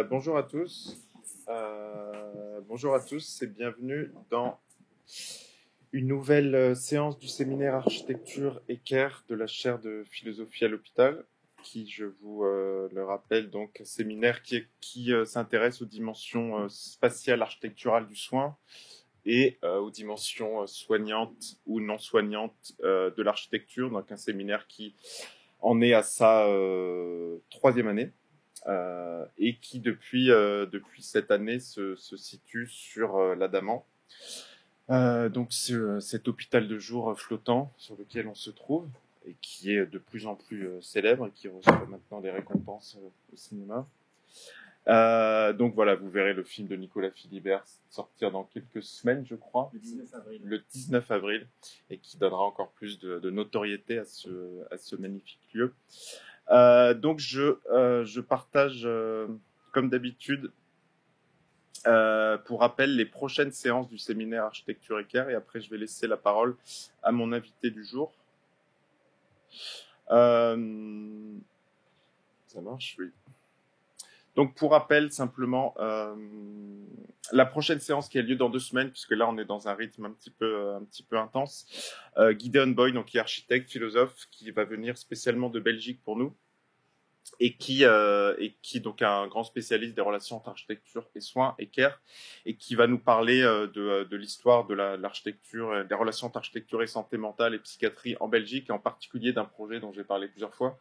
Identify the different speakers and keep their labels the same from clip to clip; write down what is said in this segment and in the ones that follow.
Speaker 1: Bonjour à tous. Bonjour à tous et bienvenue dans une nouvelle séance du séminaire Architecture Équerre de la chaire de philosophie à l'hôpital, qui, je vous le rappelle, donc un séminaire qui s'intéresse aux dimensions spatiales architecturales du soin et aux dimensions soignantes ou non soignantes de l'architecture. Donc un séminaire qui en est à sa troisième année. Et qui depuis cette année se situe sur l'Adaman. Donc cet hôpital de jour flottant sur lequel on se trouve et qui est de plus en plus célèbre et qui reçoit maintenant des récompenses au cinéma. Donc voilà, vous verrez le film de Nicolas Philibert sortir dans quelques semaines, je crois. Le 19 avril, et qui donnera encore plus de notoriété à ce magnifique lieu. Donc je partage, comme d'habitude, pour rappel, les prochaines séances du séminaire Architecture Équerre, et après je vais laisser la parole à mon invité du jour. Ça marche, oui. Donc pour rappel, simplement, la prochaine séance qui a lieu dans 2 semaines, puisque là on est dans un rythme un petit peu intense, Gideon Boy, donc qui est architecte, philosophe, qui va venir spécialement de Belgique pour nous, et qui donc est un grand spécialiste des relations entre architecture et soins, Équerre, et qui va nous parler de l'histoire de l'architecture, des relations entre architecture et santé mentale et psychiatrie en Belgique, et en particulier d'un projet dont j'ai parlé plusieurs fois,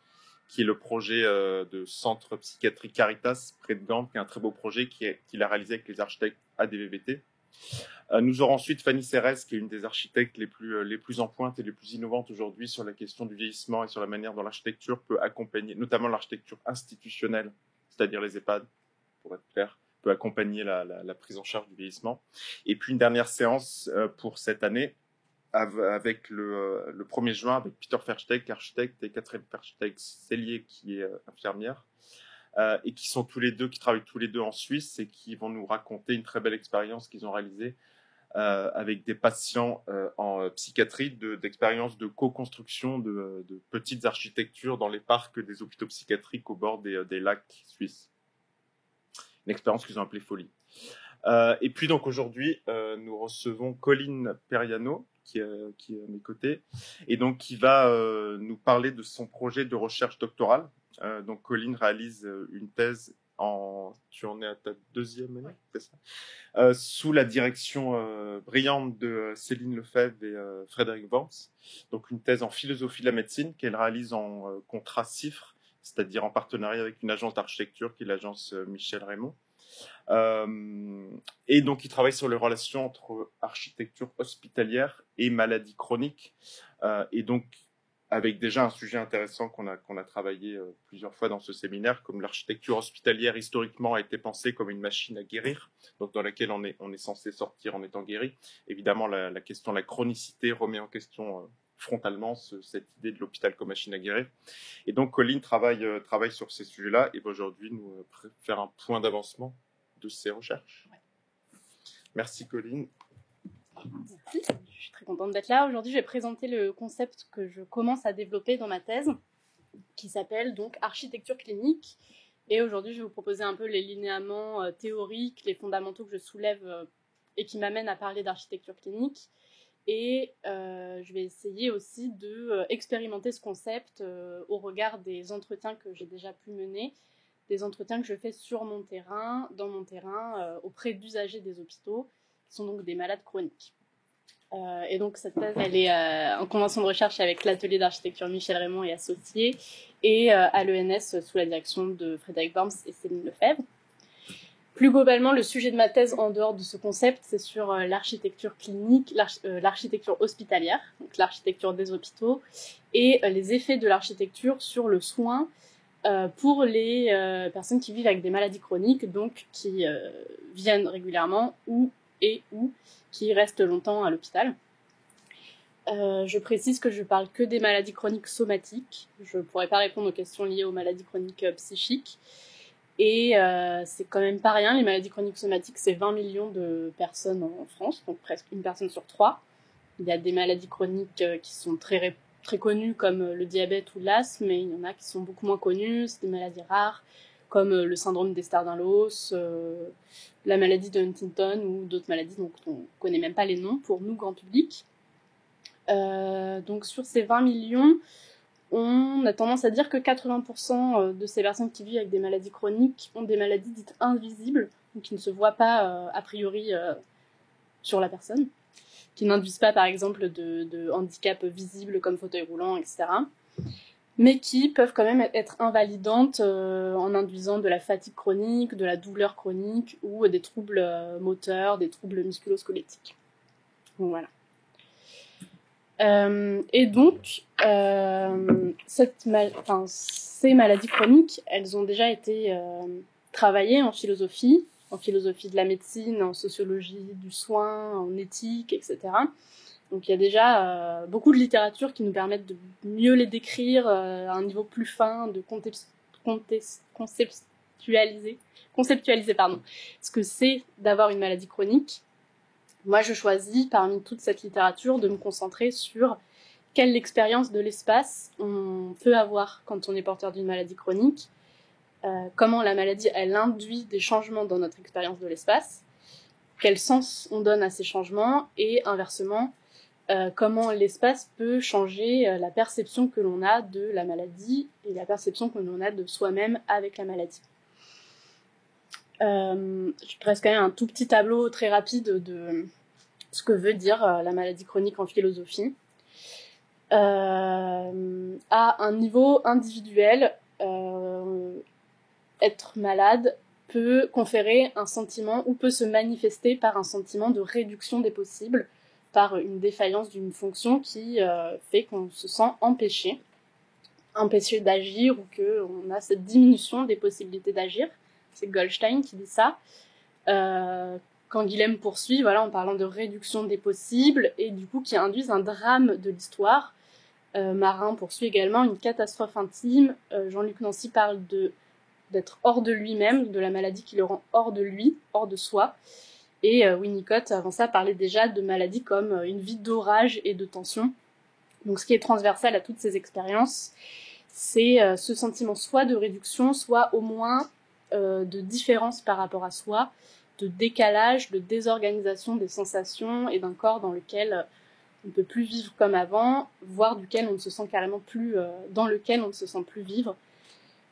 Speaker 1: qui est le projet de centre psychiatrie Caritas près de Gand, qui est un très beau projet qu'il a réalisé avec les architectes ADVVT. Nous aurons ensuite Fanny Serres, qui est une des architectes les plus en pointe et les plus innovantes aujourd'hui sur la question du vieillissement et sur la manière dont l'architecture peut accompagner, notamment l'architecture institutionnelle, c'est-à-dire les EHPAD, pour être clair, peut accompagner la prise en charge du vieillissement. Et puis une dernière séance pour cette année, avec le 1er juin, avec Peter Versteeg, architecte, et Catherine Versteeg-Cellier, qui est infirmière, et qui travaillent tous les deux en Suisse et qui vont nous raconter une très belle expérience qu'ils ont réalisée avec des patients en psychiatrie, d'expériences de co-construction de petites architectures dans les parcs des hôpitaux psychiatriques au bord des lacs suisses. Une expérience qu'ils ont appelée Folie. Et puis donc aujourd'hui, nous recevons Colline Periano, qui est à mes côtés, et donc qui va nous parler de son projet de recherche doctorale. Donc Colline réalise une thèse tu en es à ta 2e année, c'est ça, sous la direction brillante de Céline Lefebvre et Frédéric Worms. Donc une thèse en philosophie de la médecine qu'elle réalise en contrat CIFRE, c'est-à-dire en partenariat avec une agence d'architecture qui est l'agence Michel Raymond. Et donc il travaille sur les relations entre architecture hospitalière et maladies chroniques, et donc avec déjà un sujet intéressant qu'on a travaillé plusieurs fois dans ce séminaire, comme l'architecture hospitalière historiquement a été pensée comme une machine à guérir, donc dans laquelle on est censé sortir en étant guéri. Évidemment, la question de la chronicité remet en question frontalement cette idée de l'hôpital comme machine à guérir. Et donc Colline travaille sur ces sujets-là et va aujourd'hui nous faire un point d'avancement de ses recherches. Ouais. Merci Colline.
Speaker 2: Merci, je suis très contente d'être là. Aujourd'hui, je vais présenter le concept que je commence à développer dans ma thèse, qui s'appelle donc architecture clinique. Et aujourd'hui, je vais vous proposer un peu les linéaments théoriques, les fondamentaux que je soulève et qui m'amènent à parler d'architecture clinique. Et je vais essayer aussi d'expérimenter ce concept au regard des entretiens que j'ai déjà pu mener, des entretiens que je fais sur mon terrain, dans mon terrain, auprès d'usagers des hôpitaux, qui sont donc des malades chroniques. Et donc cette thèse, elle est en convention de recherche avec l'atelier d'architecture Michel Raymond et associés, et à l'ENS sous la direction de Frédéric Worms et Céline Lefebvre. Plus globalement, le sujet de ma thèse en dehors de ce concept, c'est sur l'architecture clinique, l'architecture hospitalière, donc l'architecture des hôpitaux, et les effets de l'architecture sur le soin pour les personnes qui vivent avec des maladies chroniques, donc qui viennent régulièrement ou qui restent longtemps à l'hôpital. Je précise que je parle que des maladies chroniques somatiques. Je ne pourrais pas répondre aux questions liées aux maladies chroniques psychiques. Et c'est quand même pas rien. Les maladies chroniques somatiques, c'est 20 millions de personnes en France, donc presque une personne sur 3. Il y a des maladies chroniques qui sont très connues comme le diabète ou l'asthme, mais il y en a qui sont beaucoup moins connues. C'est des maladies rares, comme le syndrome d'Ehlers-Danlos, la maladie de Huntington ou d'autres maladies dont on ne connaît même pas les noms pour nous, grand public. Donc sur ces 20 millions, on a tendance à dire que 80% de ces personnes qui vivent avec des maladies chroniques ont des maladies dites invisibles, donc qui ne se voient pas a priori sur la personne, qui n'induisent pas par exemple de handicap visible comme fauteuil roulant, etc., mais qui peuvent quand même être invalidantes en induisant de la fatigue chronique, de la douleur chronique ou des troubles moteurs, des troubles musculo-squelettiques. Donc voilà. Et donc, ces maladies chroniques, elles ont déjà été travaillées en philosophie de la médecine, en sociologie du soin, en éthique, etc. Donc il y a déjà beaucoup de littérature qui nous permettent de mieux les décrire à un niveau plus fin, de conceptualiser ce que c'est d'avoir une maladie chronique. Moi, je choisis, parmi toute cette littérature, de me concentrer sur quelle expérience de l'espace on peut avoir quand on est porteur d'une maladie chronique, comment la maladie, elle induit des changements dans notre expérience de l'espace, quel sens on donne à ces changements, et inversement, comment l'espace peut changer la perception que l'on a de la maladie et la perception que l'on a de soi-même avec la maladie. Je dresse quand même un tout petit tableau très rapide de ce que veut dire la maladie chronique en philosophie. À un niveau individuel, être malade peut conférer un sentiment ou peut se manifester par un sentiment de réduction des possibles, par une défaillance d'une fonction qui fait qu'on se sent empêché d'agir ou qu'on a cette diminution des possibilités d'agir. C'est Goldstein qui dit ça. Quand Guilhem poursuit, voilà, en parlant de réduction des possibles, et du coup qui induisent un drame de l'histoire. Marin poursuit également une catastrophe intime. Jean-Luc Nancy parle d'être hors de lui-même, de la maladie qui le rend hors de lui, hors de soi. Et Winnicott, avant ça, parlait déjà de maladies comme une vie d'orage et de tension. Donc ce qui est transversal à toutes ces expériences, c'est ce sentiment soit de réduction, soit au moins de différence par rapport à soi, de décalage, de désorganisation des sensations et d'un corps dans lequel on ne peut plus vivre comme avant, voire duquel on ne se sent carrément plus, dans lequel on ne se sent plus vivre.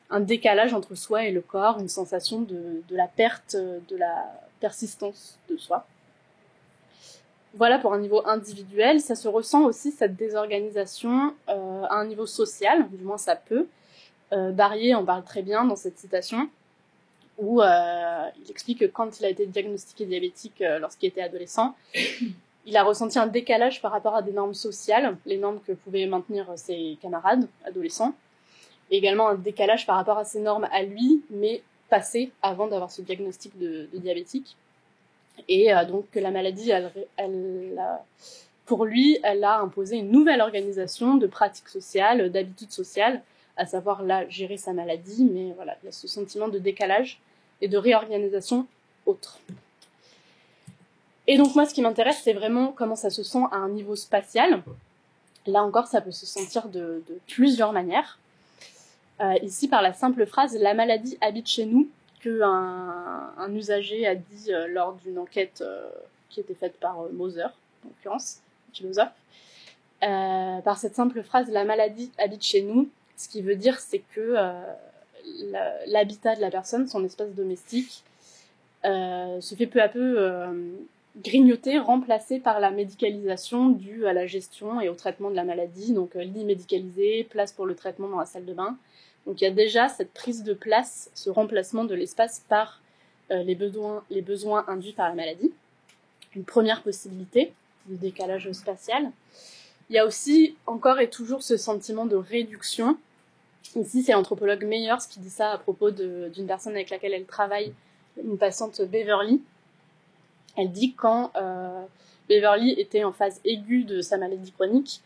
Speaker 2: Un décalage entre soi et le corps, une sensation de la perte, de la persistance de soi. Voilà pour un niveau individuel. Ça se ressent aussi, cette désorganisation, à un niveau social, du moins ça peut. Barrier en parle très bien dans cette citation, où il explique que quand il a été diagnostiqué diabétique lorsqu'il était adolescent, il a ressenti un décalage par rapport à des normes sociales, les normes que pouvaient maintenir ses camarades adolescents, et également un décalage par rapport à ses normes à lui, mais passées avant d'avoir ce diagnostic de diabétique. Et donc que la maladie, pour lui, elle a imposé une nouvelle organisation de pratiques sociales, d'habitudes sociales, à savoir là gérer sa maladie, mais voilà, il y a ce sentiment de décalage et de réorganisation autre. Et donc moi, ce qui m'intéresse, c'est vraiment comment ça se sent à un niveau spatial. Là encore, ça peut se sentir de plusieurs manières. Ici, par la simple phrase « la maladie habite chez nous », qu'un usager a dit lors d'une enquête qui était faite par Moser, en l'occurrence, philosophe. Par cette simple phrase « la maladie habite chez nous », ce qui veut dire, c'est que l'habitat de la personne, son espace domestique, se fait peu à peu grignoter, remplacé par la médicalisation due à la gestion et au traitement de la maladie, donc lit médicalisé, place pour le traitement dans la salle de bain. Donc il y a déjà cette prise de place, ce remplacement de l'espace par les besoins induits par la maladie. Une première possibilité de décalage spatial. Il y a aussi encore et toujours ce sentiment de réduction. Ici, c'est l'anthropologue Meyers qui dit ça à propos d'une personne avec laquelle elle travaille, une patiente Beverly. Elle dit que quand Beverly était en phase aiguë de sa maladie chronique,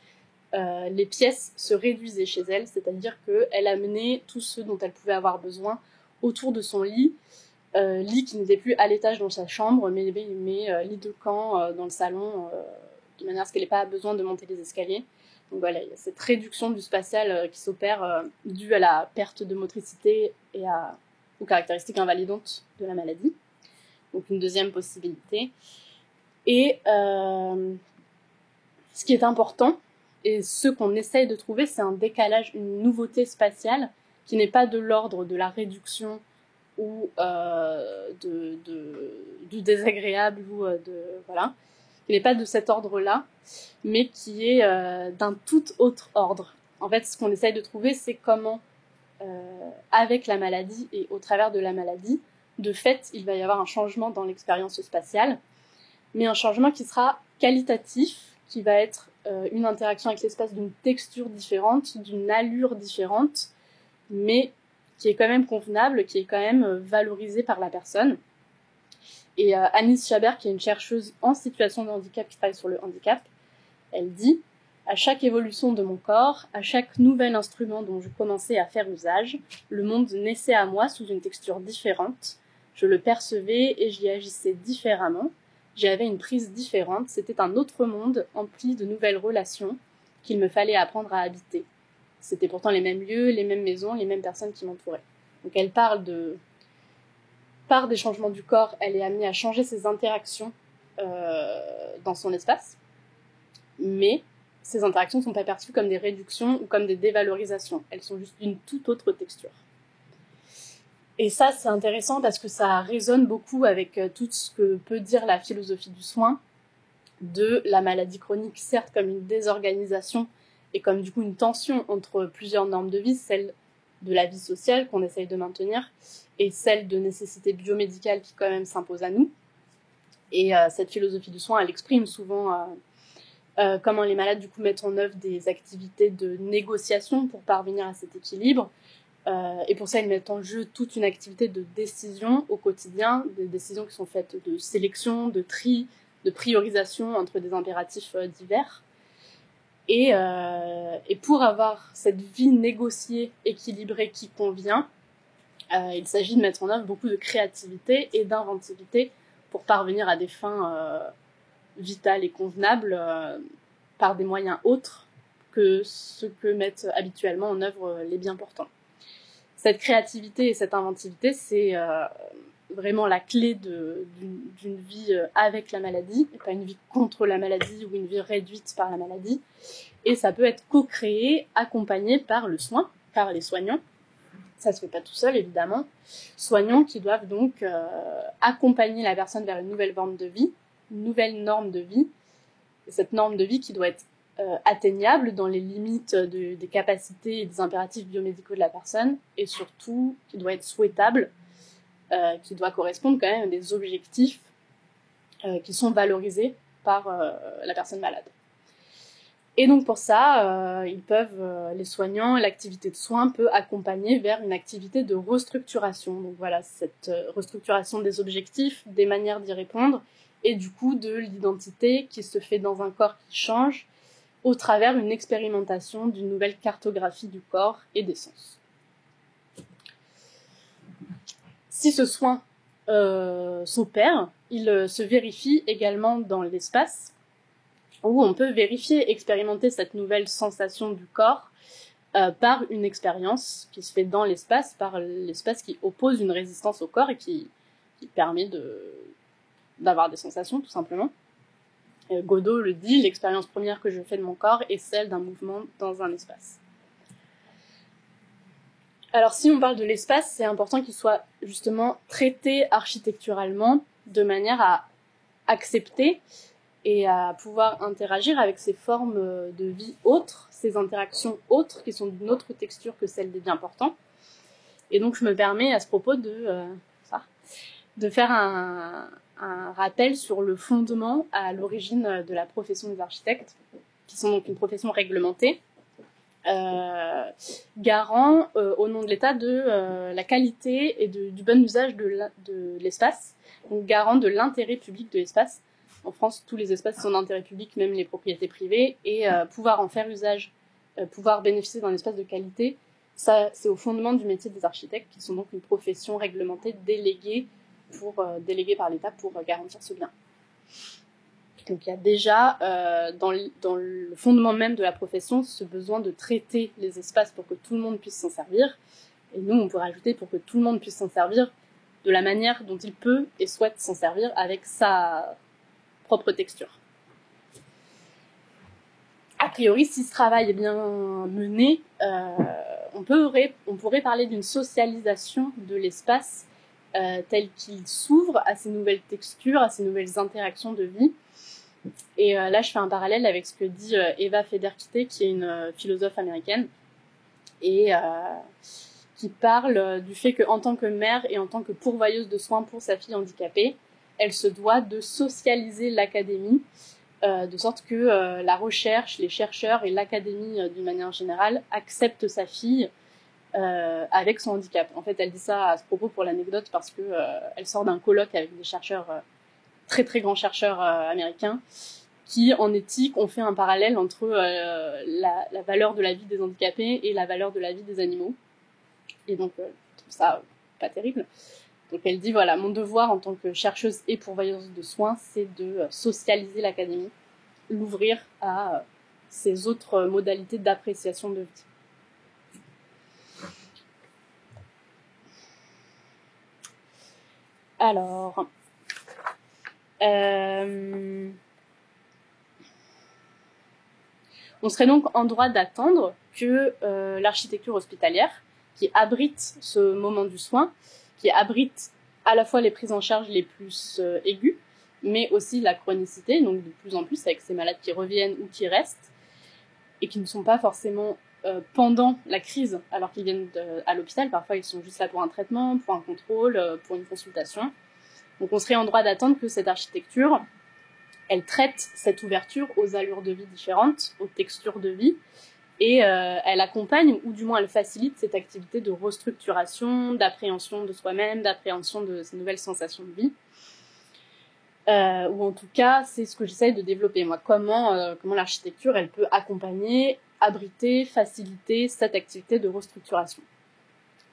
Speaker 2: les pièces se réduisaient chez elle, c'est-à-dire qu'elle amenait tout ce dont elle pouvait avoir besoin autour de son lit, lit qui n'était plus à l'étage dans sa chambre, mais lit de camp dans le salon, de manière à ce qu'elle n'ait pas besoin de monter les escaliers. Donc voilà, il y a cette réduction du spatial qui s'opère due à la perte de motricité et à ou caractéristiques invalidantes de la maladie. Donc une deuxième possibilité. Et ce qui est important, et ce qu'on essaye de trouver, c'est un décalage, une nouveauté spatiale qui n'est pas de l'ordre de la réduction ou du désagréable, ou voilà, qui n'est pas de cet ordre-là, mais qui est d'un tout autre ordre. En fait, ce qu'on essaye de trouver, c'est comment, avec la maladie et au travers de la maladie, de fait, il va y avoir un changement dans l'expérience spatiale, mais un changement qui sera qualitatif, qui va être une interaction avec l'espace d'une texture différente, d'une allure différente, mais qui est quand même convenable, qui est quand même valorisée par la personne. Et Anis Chabert, qui est une chercheuse en situation de handicap qui travaille sur le handicap, elle dit « À chaque évolution de mon corps, à chaque nouvel instrument dont je commençais à faire usage, le monde naissait à moi sous une texture différente. Je le percevais et j'y agissais différemment. J'avais une prise différente, c'était un autre monde empli de nouvelles relations qu'il me fallait apprendre à habiter. C'était pourtant les mêmes lieux, les mêmes maisons, les mêmes personnes qui m'entouraient. » Donc elle parle de... Par des changements du corps, elle est amenée à changer ses interactions dans son espace, mais ces interactions ne sont pas perçues comme des réductions ou comme des dévalorisations. Elles sont juste d'une toute autre texture. Et ça, c'est intéressant parce que ça résonne beaucoup avec tout ce que peut dire la philosophie du soin de la maladie chronique, certes comme une désorganisation et comme du coup une tension entre plusieurs normes de vie, celle de la vie sociale qu'on essaye de maintenir et celle de nécessité biomédicale qui quand même s'impose à nous. Et cette philosophie du soin, elle exprime souvent comment les malades du coup mettent en œuvre des activités de négociation pour parvenir à cet équilibre. Et pour ça, ils mettent en jeu toute une activité de décision au quotidien, des décisions qui sont faites de sélection, de tri, de priorisation entre des impératifs divers. Et pour avoir cette vie négociée, équilibrée, qui convient, il s'agit de mettre en œuvre beaucoup de créativité et d'inventivité pour parvenir à des fins vitales et convenables par des moyens autres que ce que mettent habituellement en œuvre les bien portants. Cette créativité et cette inventivité, c'est vraiment la clé d'une vie avec la maladie, et pas une vie contre la maladie ou une vie réduite par la maladie. Et ça peut être co-créé, accompagné par le soin, par les soignants. Ça se fait pas tout seul, évidemment. Soignants qui doivent donc accompagner la personne vers une nouvelle forme de vie, une nouvelle norme de vie. Et cette norme de vie qui doit être atteignable dans les limites des capacités et des impératifs biomédicaux de la personne, et surtout qui doit être souhaitable, qui doit correspondre quand même à des objectifs qui sont valorisés par la personne malade. Et donc pour ça, les soignants, l'activité de soins peut accompagner vers une activité de restructuration. Donc voilà, cette restructuration des objectifs, des manières d'y répondre, et du coup de l'identité qui se fait dans un corps qui change, au travers d'une expérimentation d'une nouvelle cartographie du corps et des sens. Si ce soin s'opère, il se vérifie également dans l'espace, où on peut vérifier, expérimenter cette nouvelle sensation du corps par une expérience qui se fait dans l'espace, par l'espace qui oppose une résistance au corps et qui permet d'avoir des sensations, tout simplement. Godot le dit, l'expérience première que je fais de mon corps est celle d'un mouvement dans un espace. Alors si on parle de l'espace, c'est important qu'il soit justement traité architecturalement de manière à accepter et à pouvoir interagir avec ces formes de vie autres, ces interactions autres qui sont d'une autre texture que celle des bien portants. Et donc je me permets à ce propos de faire un rappel sur le fondement à l'origine de la profession des architectes, qui sont donc une profession réglementée, garant au nom de l'État de la qualité et du bon usage de l'espace, donc garant de l'intérêt public de l'espace. En France, tous les espaces sont d'intérêt public, même les propriétés privées, et pouvoir en faire usage, pouvoir bénéficier d'un espace de qualité, ça c'est au fondement du métier des architectes, qui sont donc une profession réglementée déléguée par l'État pour garantir ce bien. Donc il y a déjà dans le fondement même de la profession ce besoin de traiter les espaces pour que tout le monde puisse s'en servir, Et nous, on peut rajouter pour que tout le monde puisse s'en servir de la manière dont il peut et souhaite s'en servir avec sa propre texture. A priori, si ce travail est bien mené, on pourrait parler d'une socialisation de l'espace tel qu'il s'ouvre à ces nouvelles textures, à ces nouvelles interactions de vie. Et là, je fais un parallèle avec ce que dit Eva Federkite, qui est une philosophe américaine, et qui parle du fait qu'en tant que mère et en tant que pourvoyeuse de soins pour sa fille handicapée, elle se doit de socialiser l'académie, de sorte que la recherche, les chercheurs et l'académie d'une manière générale acceptent sa fille avec son handicap. En fait, elle dit ça à ce propos pour l'anecdote parce que elle sort d'un colloque avec des chercheurs, très très grands chercheurs américains, qui en éthique ont fait un parallèle entre la valeur de la vie des handicapés et la valeur de la vie des animaux. Et donc, je trouve ça pas terrible. Donc elle dit, voilà, mon devoir en tant que chercheuse et pourvoyeuse de soins, c'est de socialiser l'académie, l'ouvrir à ces autres modalités d'appréciation de vie. Alors, on serait donc en droit d'attendre que l'architecture hospitalière, qui abrite ce moment du soin, qui abrite à la fois les prises en charge les plus aiguës, mais aussi la chronicité, donc de plus en plus avec ces malades qui reviennent ou qui restent, et qui ne sont pas forcément pendant la crise, alors qu'ils viennent à l'hôpital. Parfois, ils sont juste là pour un traitement, pour un contrôle, pour une consultation. Donc on serait en droit d'attendre que cette architecture, elle traite cette ouverture aux allures de vie différentes, aux textures de vie, et elle accompagne, ou du moins elle facilite cette activité de restructuration, d'appréhension de soi-même, d'appréhension de ces nouvelles sensations de vie. Ou en tout cas, c'est ce que j'essaye de développer, moi. Comment l'architecture, elle peut accompagner, abriter, faciliter cette activité de restructuration.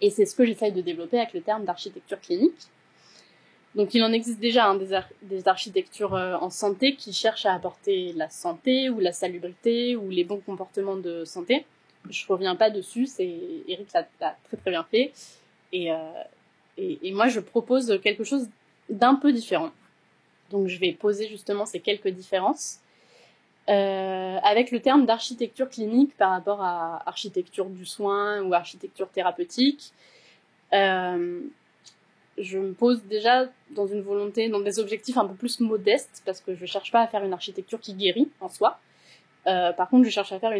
Speaker 2: Et c'est ce que j'essaye de développer avec le terme d'architecture clinique. Donc il en existe déjà des architectures en santé qui cherchent à apporter la santé ou la salubrité ou les bons comportements de santé. Je reviens pas dessus, Eric l'a très très bien fait. Et moi je propose quelque chose d'un peu différent. Donc je vais poser justement ces quelques différences avec le terme d'architecture clinique par rapport à architecture du soin ou architecture thérapeutique. Je me pose déjà dans une volonté, dans des objectifs un peu plus modestes, parce que je cherche pas à faire une architecture qui guérit en soi. Par contre, je cherche à faire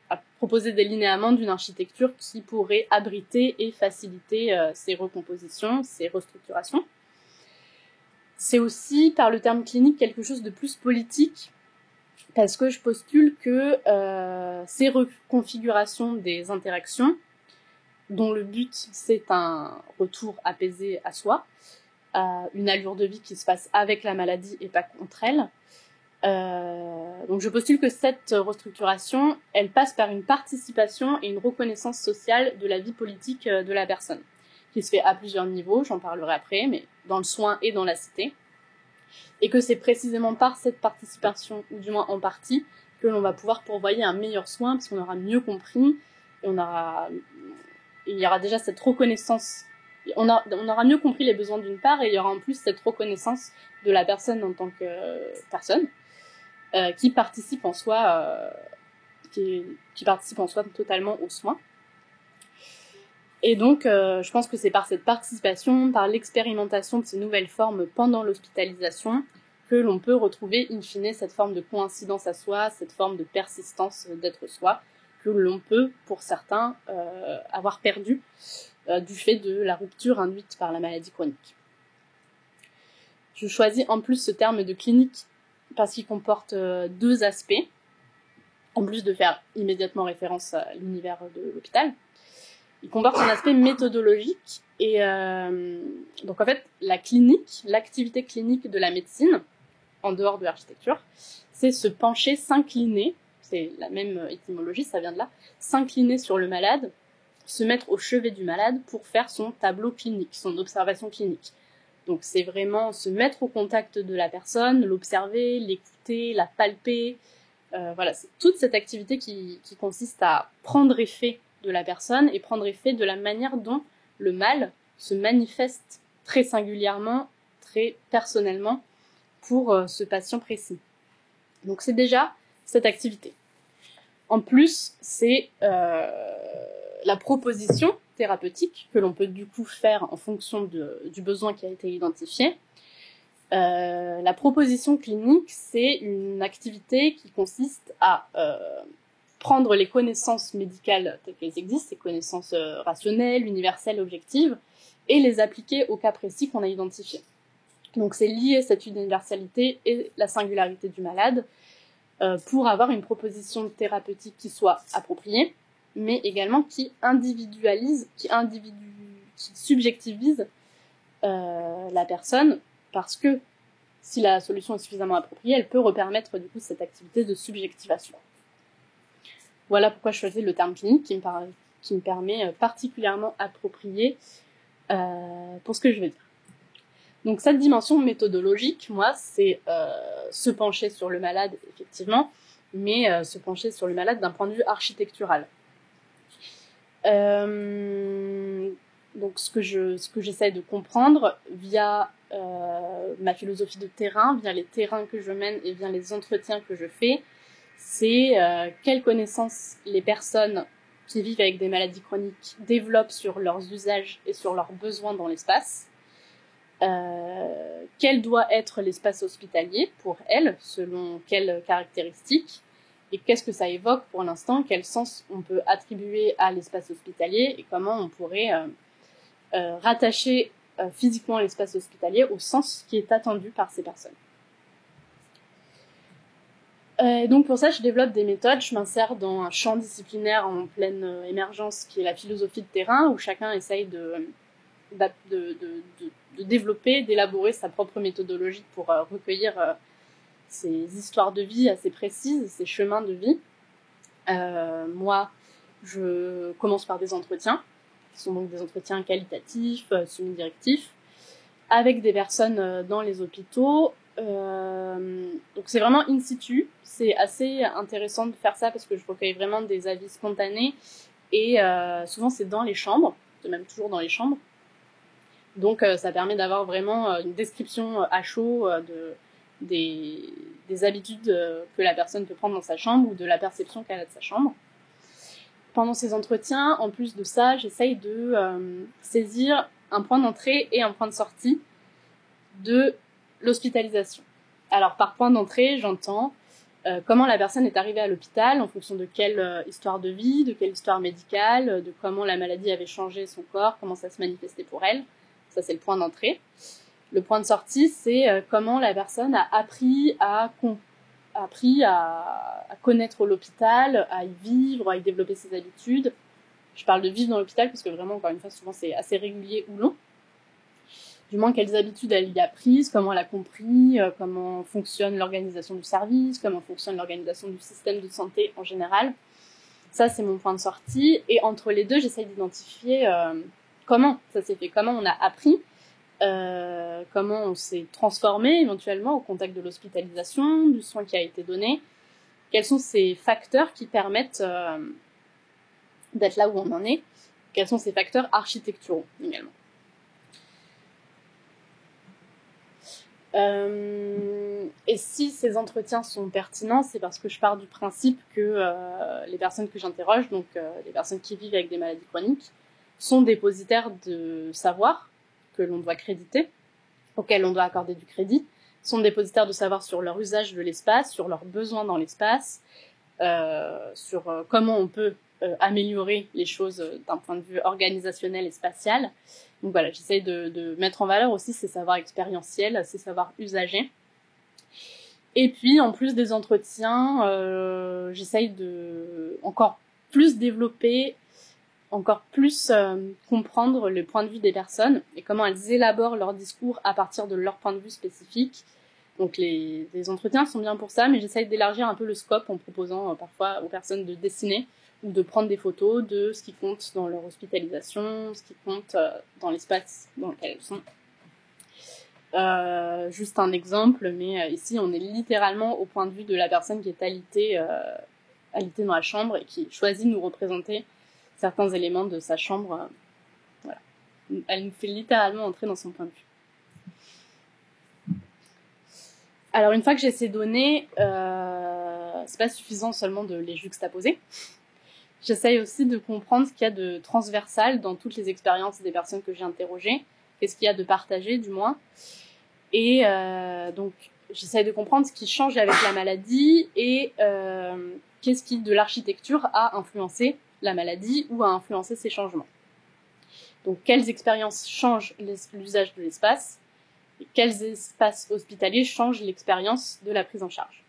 Speaker 2: à proposer des linéaments d'une architecture qui pourrait abriter et faciliter ces recompositions, ces restructurations. C'est aussi, par le terme clinique, quelque chose de plus politique, parce que je postule que ces reconfigurations des interactions, dont le but c'est un retour apaisé à soi, une allure de vie qui se passe avec la maladie et pas contre elle. Donc je postule que cette restructuration, elle passe par une participation et une reconnaissance sociale de la vie politique de la personne, qui se fait à plusieurs niveaux, j'en parlerai après, mais dans le soin et dans la cité. Et que c'est précisément par cette participation, ou du moins en partie, que l'on va pouvoir pourvoyer un meilleur soin, parce qu'on aura mieux compris, et il y aura déjà cette reconnaissance, on aura mieux compris les besoins d'une part, et il y aura en plus cette reconnaissance de la personne en tant que personne, qui participe en soi, qui participe en soi totalement aux soins. Et donc, je pense que c'est par cette participation, par l'expérimentation de ces nouvelles formes pendant l'hospitalisation, que l'on peut retrouver in fine cette forme de coïncidence à soi, cette forme de persistance d'être soi, que l'on peut, pour certains, avoir perdu du fait de la rupture induite par la maladie chronique. Je choisis en plus ce terme de clinique parce qu'il comporte deux aspects, en plus de faire immédiatement référence à l'univers de l'hôpital. Il comporte un aspect méthodologique et donc en fait la clinique, l'activité clinique de la médecine, en dehors de l'architecture, c'est se pencher, s'incliner, c'est la même étymologie, ça vient de là, s'incliner sur le malade, se mettre au chevet du malade pour faire son tableau clinique, son observation clinique. Donc c'est vraiment se mettre au contact de la personne, l'observer, l'écouter, la palper. Voilà, c'est toute cette activité qui consiste à prendre effet de la personne et prendre effet de la manière dont le mal se manifeste très singulièrement, très personnellement pour ce patient précis. Donc c'est déjà cette activité. En plus, c'est la proposition thérapeutique que l'on peut du coup faire en fonction du besoin qui a été identifié. La proposition clinique, c'est une activité qui consiste à prendre les connaissances médicales telles qu'elles existent, ces connaissances rationnelles, universelles, objectives, et les appliquer au cas précis qu'on a identifié. Donc c'est lier cette universalité et la singularité du malade pour avoir une proposition thérapeutique qui soit appropriée, mais également qui individualise, qui subjectivise la personne, parce que si la solution est suffisamment appropriée, elle peut repermettre du coup cette activité de subjectivation. Voilà pourquoi je choisis le terme clinique qui me permet particulièrement approprié pour ce que je veux dire. Donc cette dimension méthodologique, moi, c'est se pencher sur le malade, effectivement, mais se pencher sur le malade d'un point de vue architectural. Donc ce que j'essaie de comprendre via ma philosophie de terrain, via les terrains que je mène et via les entretiens que je fais, c'est quelles connaissances les personnes qui vivent avec des maladies chroniques développent sur leurs usages et sur leurs besoins dans l'espace. Quel doit être l'espace hospitalier pour elles, selon quelles caractéristiques, et qu'est-ce que ça évoque pour l'instant, quel sens on peut attribuer à l'espace hospitalier, et comment on pourrait rattacher physiquement l'espace hospitalier au sens qui est attendu par ces personnes. Donc pour ça, je développe des méthodes, je m'insère dans un champ disciplinaire en pleine émergence qui est la philosophie de terrain, où chacun essaye de développer, d'élaborer sa propre méthodologie pour recueillir ces histoires de vie assez précises, ces chemins de vie. Moi, je commence par des entretiens, qui sont donc des entretiens qualitatifs, semi-directifs, avec des personnes dans les hôpitaux. Donc c'est vraiment in situ, c'est assez intéressant de faire ça parce que je recueille vraiment des avis spontanés et souvent c'est dans les chambres, même toujours dans les chambres. Donc ça permet d'avoir vraiment une description à chaud des habitudes que la personne peut prendre dans sa chambre ou de la perception qu'elle a de sa chambre. Pendant ces entretiens, en plus de ça, j'essaye de saisir un point d'entrée et un point de sortie de l'hospitalisation. Alors par point d'entrée, j'entends comment la personne est arrivée à l'hôpital en fonction de quelle histoire de vie, de quelle histoire médicale, de comment la maladie avait changé son corps, comment ça se manifestait pour elle. Ça, c'est le point d'entrée. Le point de sortie, c'est comment la personne a appris à connaître l'hôpital, à y vivre, à y développer ses habitudes. Je parle de vivre dans l'hôpital parce que vraiment, encore une fois, souvent c'est assez régulier ou long. Du moins, quelles habitudes elle y a prises, comment elle a compris, comment fonctionne l'organisation du service, comment fonctionne l'organisation du système de santé en général. Ça, c'est mon point de sortie. Et entre les deux, j'essaye d'identifier comment ça s'est fait, comment on a appris, comment on s'est transformé éventuellement au contact de l'hospitalisation, du soin qui a été donné. Quels sont ces facteurs qui permettent d'être là où on en est? Quels sont ces facteurs architecturaux également? Et si ces entretiens sont pertinents, c'est parce que je pars du principe que les personnes que j'interroge, donc les personnes qui vivent avec des maladies chroniques, sont dépositaires de savoir que l'on doit créditer, auquel on doit accorder du crédit, sont dépositaires de savoir sur leur usage de l'espace, sur leurs besoins dans l'espace, sur comment on peut améliorer les choses d'un point de vue organisationnel et spatial. Donc voilà, j'essaye de mettre en valeur aussi ces savoirs expérientiels, ces savoirs usagés. Et puis, en plus des entretiens, j'essaye de encore plus développer, encore plus comprendre le point de vue des personnes et comment elles élaborent leur discours à partir de leur point de vue spécifique. Donc les entretiens sont bien pour ça, mais j'essaye d'élargir un peu le scope en proposant parfois aux personnes de dessiner ou de prendre des photos de ce qui compte dans leur hospitalisation, ce qui compte dans l'espace dans lequel elles sont. Juste un exemple, mais ici on est littéralement au point de vue de la personne qui est alitée dans la chambre et qui choisit de nous représenter certains éléments de sa chambre. Voilà. Elle nous fait littéralement entrer dans son point de vue. Alors une fois que j'ai ces données, c'est pas suffisant seulement de les juxtaposer. J'essaye aussi de comprendre ce qu'il y a de transversal dans toutes les expériences des personnes que j'ai interrogées, qu'est-ce qu'il y a de partagé du moins. Et donc j'essaye de comprendre ce qui change avec la maladie et qu'est-ce qui de l'architecture a influencé la maladie ou a influencé ces changements. Donc quelles expériences changent l'usage de l'espace et quels espaces hospitaliers changent l'expérience de la prise en charge.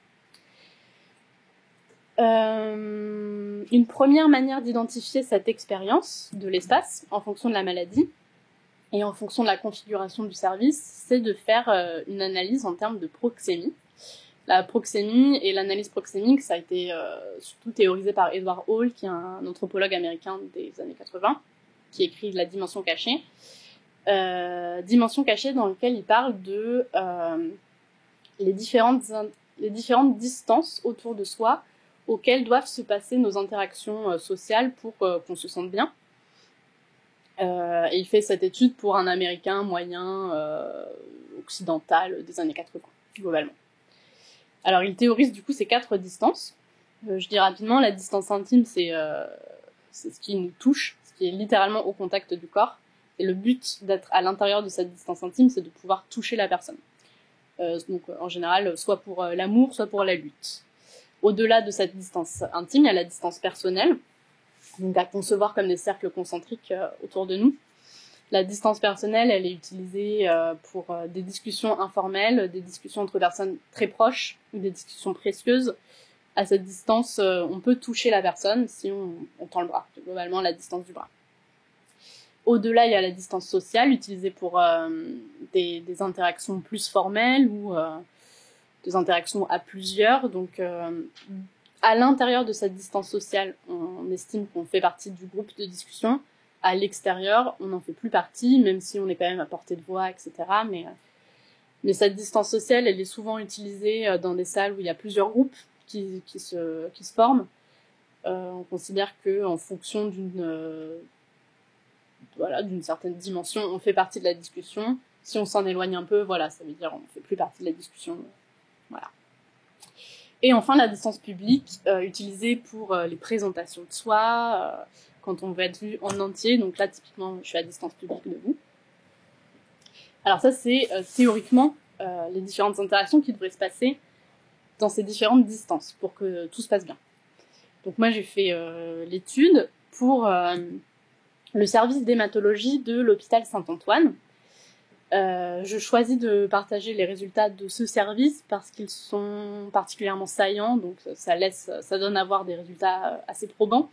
Speaker 2: Une première manière d'identifier cette expérience de l'espace en fonction de la maladie et en fonction de la configuration du service, c'est de faire une analyse en termes de proxémie. La proxémie et l'analyse proxémique, ça a été surtout théorisé par Edward Hall, qui est un anthropologue américain des années 80, qui écrit La dimension cachée. Dimension cachée dans lequel il parle de les différentes distances autour de soi auxquelles doivent se passer nos interactions sociales pour qu'on se sente bien. Et il fait cette étude pour un Américain moyen occidental des années 80, globalement. Alors il théorise du coup ces 4 distances. Je dis rapidement, la distance intime, c'est ce qui nous touche, ce qui est littéralement au contact du corps. Et le but d'être à l'intérieur de cette distance intime, c'est de pouvoir toucher la personne. Donc en général, soit pour l'amour, soit pour la lutte. Au-delà de cette distance intime, il y a la distance personnelle, donc à concevoir comme des cercles concentriques autour de nous. La distance personnelle, elle est utilisée pour des discussions informelles, des discussions entre personnes très proches, ou des discussions précieuses. À cette distance, on peut toucher la personne si on tend le bras, globalement la distance du bras. Au-delà, il y a la distance sociale, utilisée pour des interactions plus formelles ou des interactions à plusieurs. Donc, à l'intérieur de cette distance sociale, on estime qu'on fait partie du groupe de discussion. À l'extérieur, on n'en fait plus partie, même si on est quand même à portée de voix, etc. Mais cette distance sociale, elle est souvent utilisée dans des salles où il y a plusieurs groupes qui se forment. On considère qu'en fonction d'une certaine dimension, on fait partie de la discussion. Si on s'en éloigne un peu, voilà, ça veut dire on ne fait plus partie de la discussion. Voilà. Et enfin, la distance publique, utilisée pour les présentations de soi, quand on veut être vu en entier. Donc là, typiquement, je suis à distance publique de vous. Alors ça, c'est théoriquement les différentes interactions qui devraient se passer dans ces différentes distances pour que tout se passe bien. Donc moi, j'ai fait l'étude pour le service d'hématologie de l'hôpital Saint-Antoine. Je choisis de partager les résultats de ce service parce qu'ils sont particulièrement saillants, donc ça donne à voir des résultats assez probants.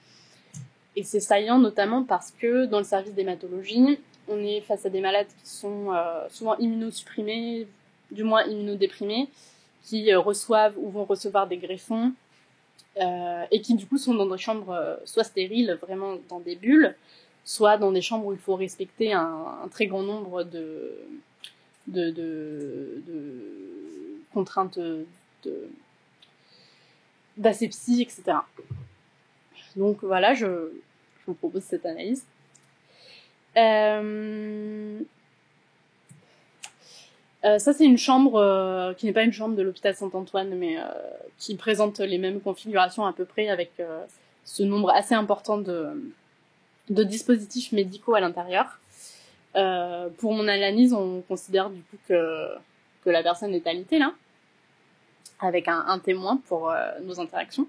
Speaker 2: Et c'est saillant notamment parce que dans le service d'hématologie, on est face à des malades qui sont souvent immunosupprimés, du moins immunodéprimés, qui reçoivent ou vont recevoir des greffons, et qui du coup sont dans des chambres soit stériles, vraiment dans des bulles, soit dans des chambres où il faut respecter un très grand nombre de contraintes d'asepsie, etc. Donc voilà, je vous propose cette analyse. Ça, c'est une chambre qui n'est pas une chambre de l'hôpital Saint-Antoine, mais qui présente les mêmes configurations à peu près, avec ce nombre assez important de dispositifs médicaux à l'intérieur. Pour mon analyse, on considère du coup que la personne est alitée là, avec un témoin pour nos interactions.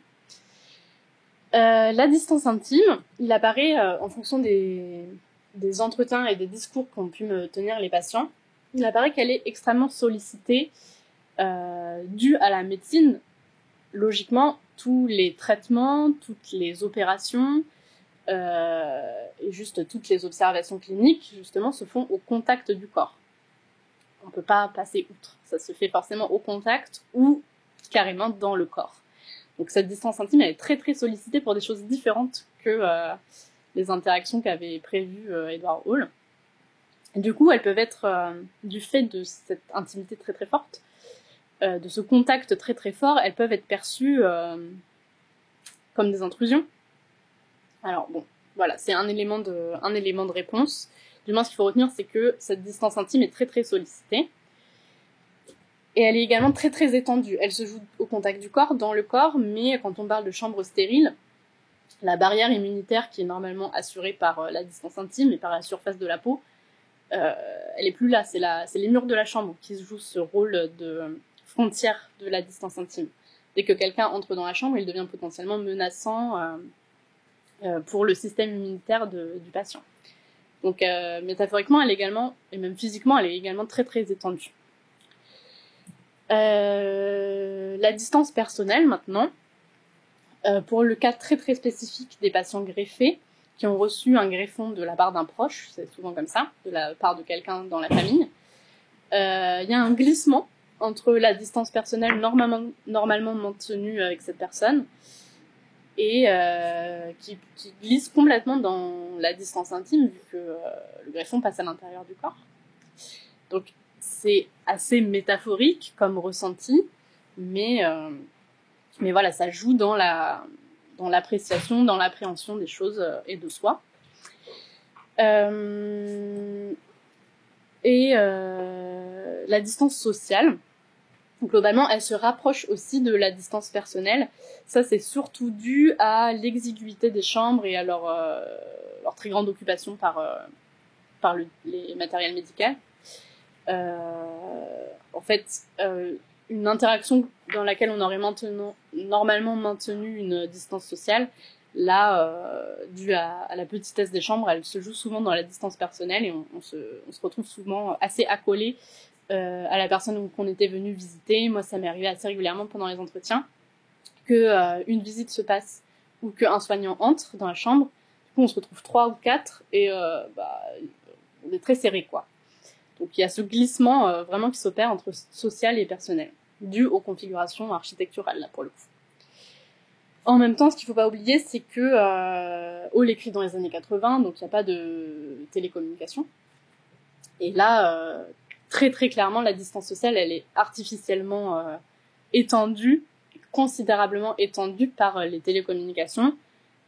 Speaker 2: La distance intime, il apparaît en fonction des entretiens et des discours qu'ont pu me tenir les patients. Il apparaît qu'elle est extrêmement sollicitée due à la médecine. Logiquement, tous les traitements, toutes les opérations et juste toutes les observations cliniques, justement, se font au contact du corps. On ne peut pas passer outre. Ça se fait forcément au contact ou carrément dans le corps. Donc cette distance intime, elle est très très sollicitée pour des choses différentes que les interactions qu'avait prévues Edward Hall. Et du coup, elles peuvent être, du fait de cette intimité très très forte, de ce contact très très fort, elles peuvent être perçues comme des intrusions. Alors bon, voilà, c'est un élément de réponse. Du moins, ce qu'il faut retenir, c'est que cette distance intime est très très sollicitée. Et elle est également très très étendue. Elle se joue au contact du corps, dans le corps, mais quand on parle de chambre stérile, la barrière immunitaire qui est normalement assurée par la distance intime et par la surface de la peau, elle est plus là. C'est les murs de la chambre qui jouent ce rôle de frontière de la distance intime. Dès que quelqu'un entre dans la chambre, il devient potentiellement menaçant pour le système immunitaire du patient. Donc métaphoriquement, elle est également, et même physiquement, elle est également très très étendue. La distance personnelle maintenant, pour le cas très très spécifique des patients greffés qui ont reçu un greffon de la part d'un proche, c'est souvent comme ça, de la part de quelqu'un dans la famille, il y a un glissement entre la distance personnelle normalement maintenue avec cette personne et qui glisse complètement dans la distance intime vu que le greffon passe à l'intérieur du corps. Donc c'est assez métaphorique comme ressenti, mais voilà, ça joue dans l'appréciation, dans l'appréhension des choses et de soi. La distance sociale, globalement, elle se rapproche aussi de la distance personnelle. Ça, c'est surtout dû à l'exiguïté des chambres et à leur très grande occupation par les matériels médicaux. En fait, une interaction dans laquelle on aurait normalement maintenu une distance sociale, là, due à la petitesse des chambres, elle se joue souvent dans la distance personnelle et on se retrouve souvent assez accolé à la personne qu'on était venu visiter. Moi, ça m'est arrivé assez régulièrement pendant les entretiens que une visite se passe ou qu'un soignant entre dans la chambre. Du coup, on se retrouve 3 ou 4 et on est très serré, quoi. Donc il y a ce glissement vraiment qui s'opère entre social et personnel, dû aux configurations architecturales, là, pour le coup. En même temps, ce qu'il ne faut pas oublier, c'est que Hall écrit dans les années 80, donc il n'y a pas de télécommunication. Et là, très très clairement, la distance sociale, elle est artificiellement étendue, considérablement étendue par les télécommunications.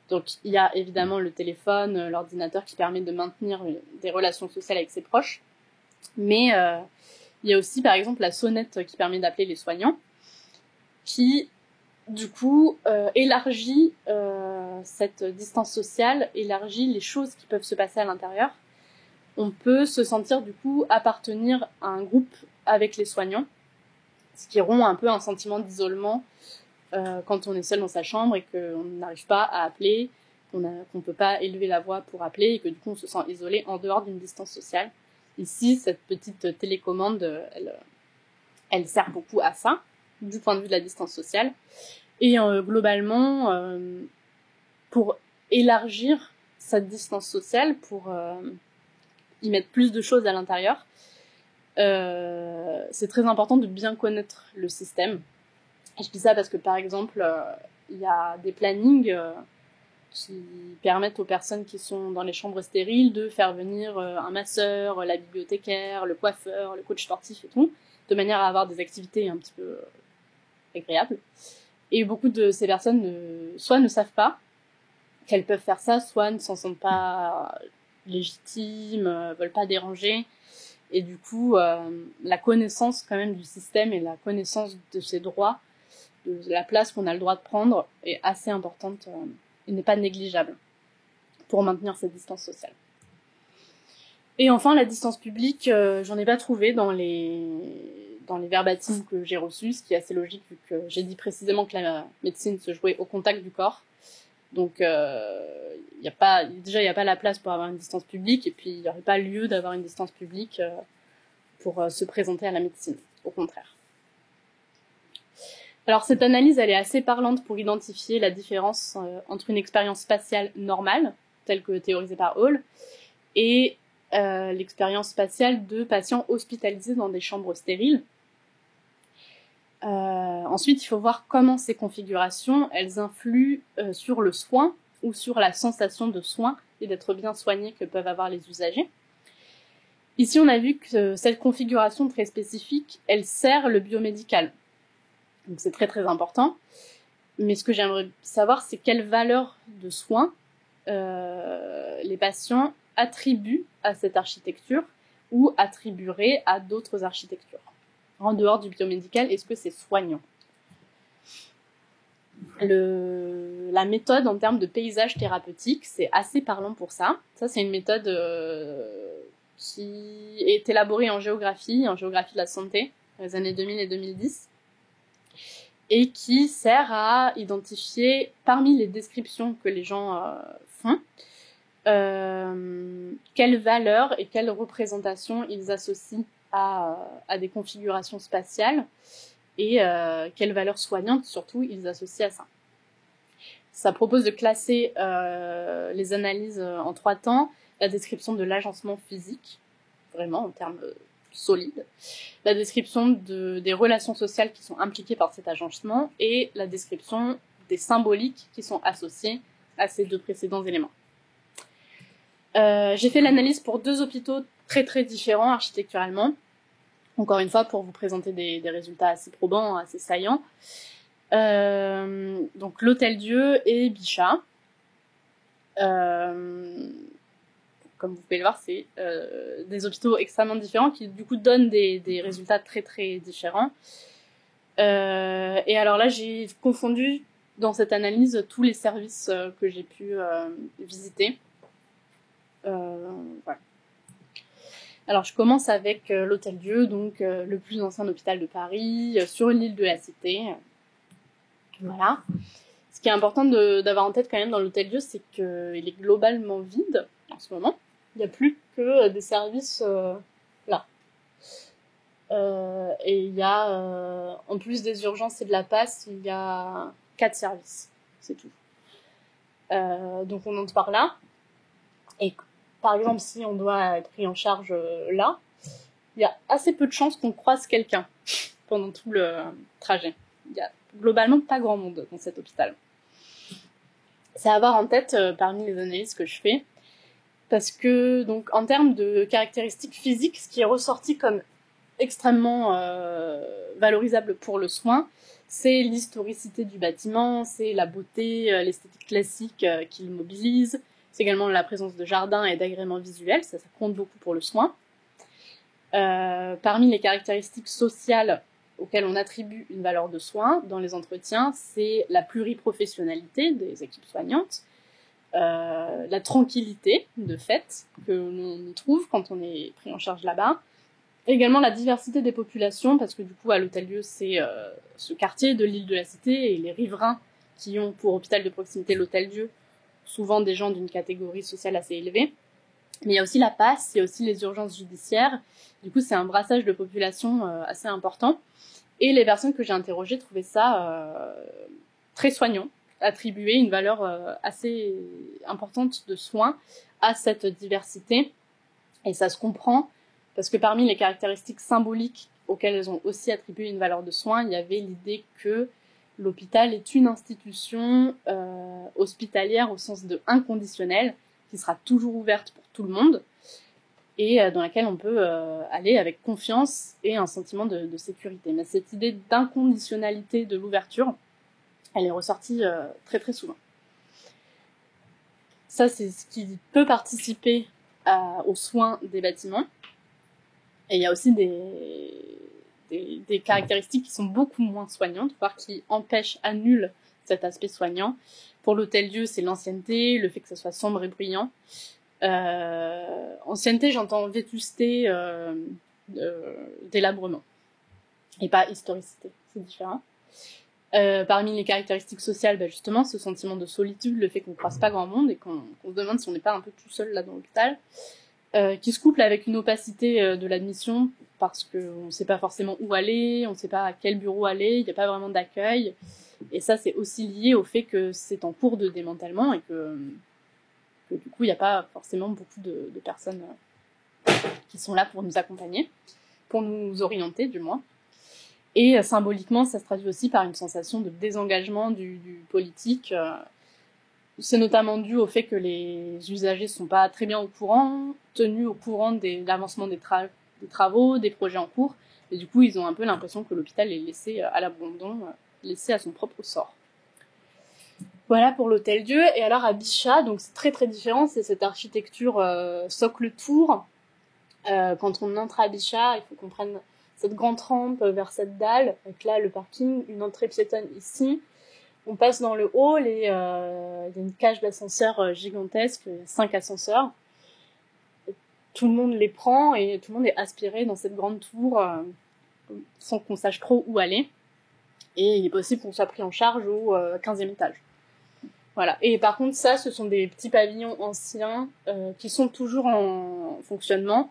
Speaker 2: Donc il y a évidemment le téléphone, l'ordinateur qui permet de maintenir des relations sociales avec ses proches. Mais il y a aussi, par exemple, la sonnette qui permet d'appeler les soignants, qui, du coup, élargit cette distance sociale, élargit les choses qui peuvent se passer à l'intérieur. On peut se sentir, du coup, appartenir à un groupe avec les soignants, ce qui rompt un peu un sentiment d'isolement quand on est seul dans sa chambre et qu'on n'arrive pas à appeler, qu'on ne peut pas élever la voix pour appeler et que, du coup, on se sent isolé en dehors d'une distance sociale. Ici, cette petite télécommande, elle sert beaucoup à ça, du point de vue de la distance sociale. Et globalement, pour élargir cette distance sociale, pour y mettre plus de choses à l'intérieur, c'est très important de bien connaître le système. Et je dis ça parce que, par exemple, il y a des plannings qui permettent aux personnes qui sont dans les chambres stériles de faire venir un masseur, la bibliothécaire, le coiffeur, le coach sportif et tout, de manière à avoir des activités un petit peu agréables. Et beaucoup de ces personnes soit ne savent pas qu'elles peuvent faire ça, soit ne s'en sentent pas légitimes, veulent pas déranger. Et du coup, la connaissance quand même du système et la connaissance de ses droits, de la place qu'on a le droit de prendre est assez importante et n'est pas négligeable pour maintenir cette distance sociale. Et enfin, la distance publique, j'en ai pas trouvé dans les verbatims que j'ai reçus, ce qui est assez logique vu que j'ai dit précisément que la médecine se jouait au contact du corps. Donc, il n'y a pas la place pour avoir une distance publique et puis il n'y aurait pas lieu d'avoir une distance publique pour se présenter à la médecine, au contraire. Alors cette analyse, elle est assez parlante pour identifier la différence entre une expérience spatiale normale, telle que théorisée par Hall, et l'expérience spatiale de patients hospitalisés dans des chambres stériles. Ensuite, il faut voir comment ces configurations, elles influent sur le soin ou sur la sensation de soin et d'être bien soigné que peuvent avoir les usagers. Ici, on a vu que cette configuration très spécifique, elle sert le biomédical. Donc c'est très très important. Mais ce que j'aimerais savoir, c'est quelle valeur de soin les patients attribuent à cette architecture ou attribueraient à d'autres architectures. En dehors du biomédical, est-ce que c'est soignant ? La méthode en termes de paysage thérapeutique, c'est assez parlant pour ça. Ça, c'est une méthode qui est élaborée en géographie de la santé, dans les années 2000 et 2010, et qui sert à identifier, parmi les descriptions que les gens font, quelles valeurs et quelles représentations ils associent à des configurations spatiales, et quelles valeurs soignantes, surtout, ils associent à ça. Ça propose de classer les analyses en 3 temps, la description de l'agencement physique, vraiment en termes solides, la description des relations sociales qui sont impliquées par cet agencement, et la description des symboliques qui sont associées à ces 2 précédents éléments. J'ai fait l'analyse pour 2 hôpitaux très très différents architecturalement, encore une fois pour vous présenter des résultats assez probants, assez saillants. Donc l'Hôtel-Dieu et Bichat. Comme vous pouvez le voir, c'est des hôpitaux extrêmement différents qui du coup donnent des résultats très très différents. Et alors là, j'ai confondu dans cette analyse tous les services que j'ai pu visiter. Voilà. Alors je commence avec l'Hôtel-Dieu, donc le plus ancien hôpital de Paris, sur l'île de la Cité. Voilà. Ce qui est important d'avoir en tête quand même dans l'Hôtel-Dieu, c'est qu'il est globalement vide en ce moment. Il n'y a plus que des services là. Et il y a, en plus des urgences et de la passe, il y a 4 services. C'est tout. Donc on entre par là. Et par exemple, si on doit être pris en charge là, il y a assez peu de chances qu'on croise quelqu'un pendant tout le trajet. Il y a globalement pas grand monde dans cet hôpital. C'est à avoir en tête parmi les analyses que je fais, parce que donc en termes de caractéristiques physiques, ce qui est ressorti comme extrêmement valorisable pour le soin, c'est l'historicité du bâtiment, c'est la beauté, l'esthétique classique qui le mobilise, c'est également la présence de jardins et d'agréments visuels, ça compte beaucoup pour le soin. Parmi les caractéristiques sociales auxquelles on attribue une valeur de soin dans les entretiens, c'est la pluriprofessionnalité des équipes soignantes, la tranquillité de fait que l'on y trouve quand on est pris en charge là-bas, également la diversité des populations, parce que du coup à l'Hôtel-Dieu c'est ce quartier de l'île de la Cité et les riverains qui ont pour hôpital de proximité l'Hôtel-Dieu, souvent des gens d'une catégorie sociale assez élevée. Mais il y a aussi la passe, il y a aussi les urgences judiciaires. Du coup, c'est un brassage de population assez important. Et les personnes que j'ai interrogées trouvaient ça très soignant, attribuer une valeur assez importante de soins à cette diversité. Et ça se comprend, parce que parmi les caractéristiques symboliques auxquelles elles ont aussi attribué une valeur de soins, il y avait l'idée que l'hôpital est une institution hospitalière au sens de inconditionnel, qui sera toujours ouverte pour tout le monde, et dans laquelle on peut aller avec confiance et un sentiment de sécurité. Mais cette idée d'inconditionnalité de l'ouverture, elle est ressortie très très souvent. Ça, c'est ce qui peut participer aux soins des bâtiments. Et il y a aussi des caractéristiques qui sont beaucoup moins soignantes, voire qui empêchent, annulent cet aspect soignant. Pour l'Hôtel-Dieu, c'est l'ancienneté, le fait que ça soit sombre et bruyant. Ancienneté, j'entends vétusté, délabrement, et pas historicité, c'est différent. Parmi les caractéristiques sociales, justement, ce sentiment de solitude, le fait qu'on ne croise pas grand monde et qu'on se demande si on n'est pas un peu tout seul là dans l'hôpital, qui se couple avec une opacité de l'admission, parce qu'on ne sait pas forcément où aller, on ne sait pas à quel bureau aller, il n'y a pas vraiment d'accueil. Et ça, c'est aussi lié au fait que c'est en cours de démantèlement et que du coup, il n'y a pas forcément beaucoup de personnes qui sont là pour nous accompagner, pour nous orienter du moins. Et symboliquement, ça se traduit aussi par une sensation de désengagement du politique. C'est notamment dû au fait que les usagers ne sont pas très bien au courant, tenus au courant de l'avancement des travaux, des projets en cours. Et du coup, ils ont un peu l'impression que l'hôpital est laissé à l'abandon, laissé à son propre sort. Voilà pour l'hôtel-dieu. Et alors à Bichat, donc c'est très très différent, c'est cette architecture socle-tour. Quand on entre à Bichat, il faut qu'on prenne cette grande rampe vers cette dalle, avec là le parking, une entrée piétonne ici. On passe dans le hall et il y a une cage d'ascenseur gigantesque, il y a 5 ascenseurs. Tout le monde les prend et tout le monde est aspiré dans cette grande tour sans qu'on sache trop où aller. Et il est possible qu'on soit pris en charge au 15e étage. Voilà. Et par contre, ça, ce sont des petits pavillons anciens qui sont toujours en fonctionnement.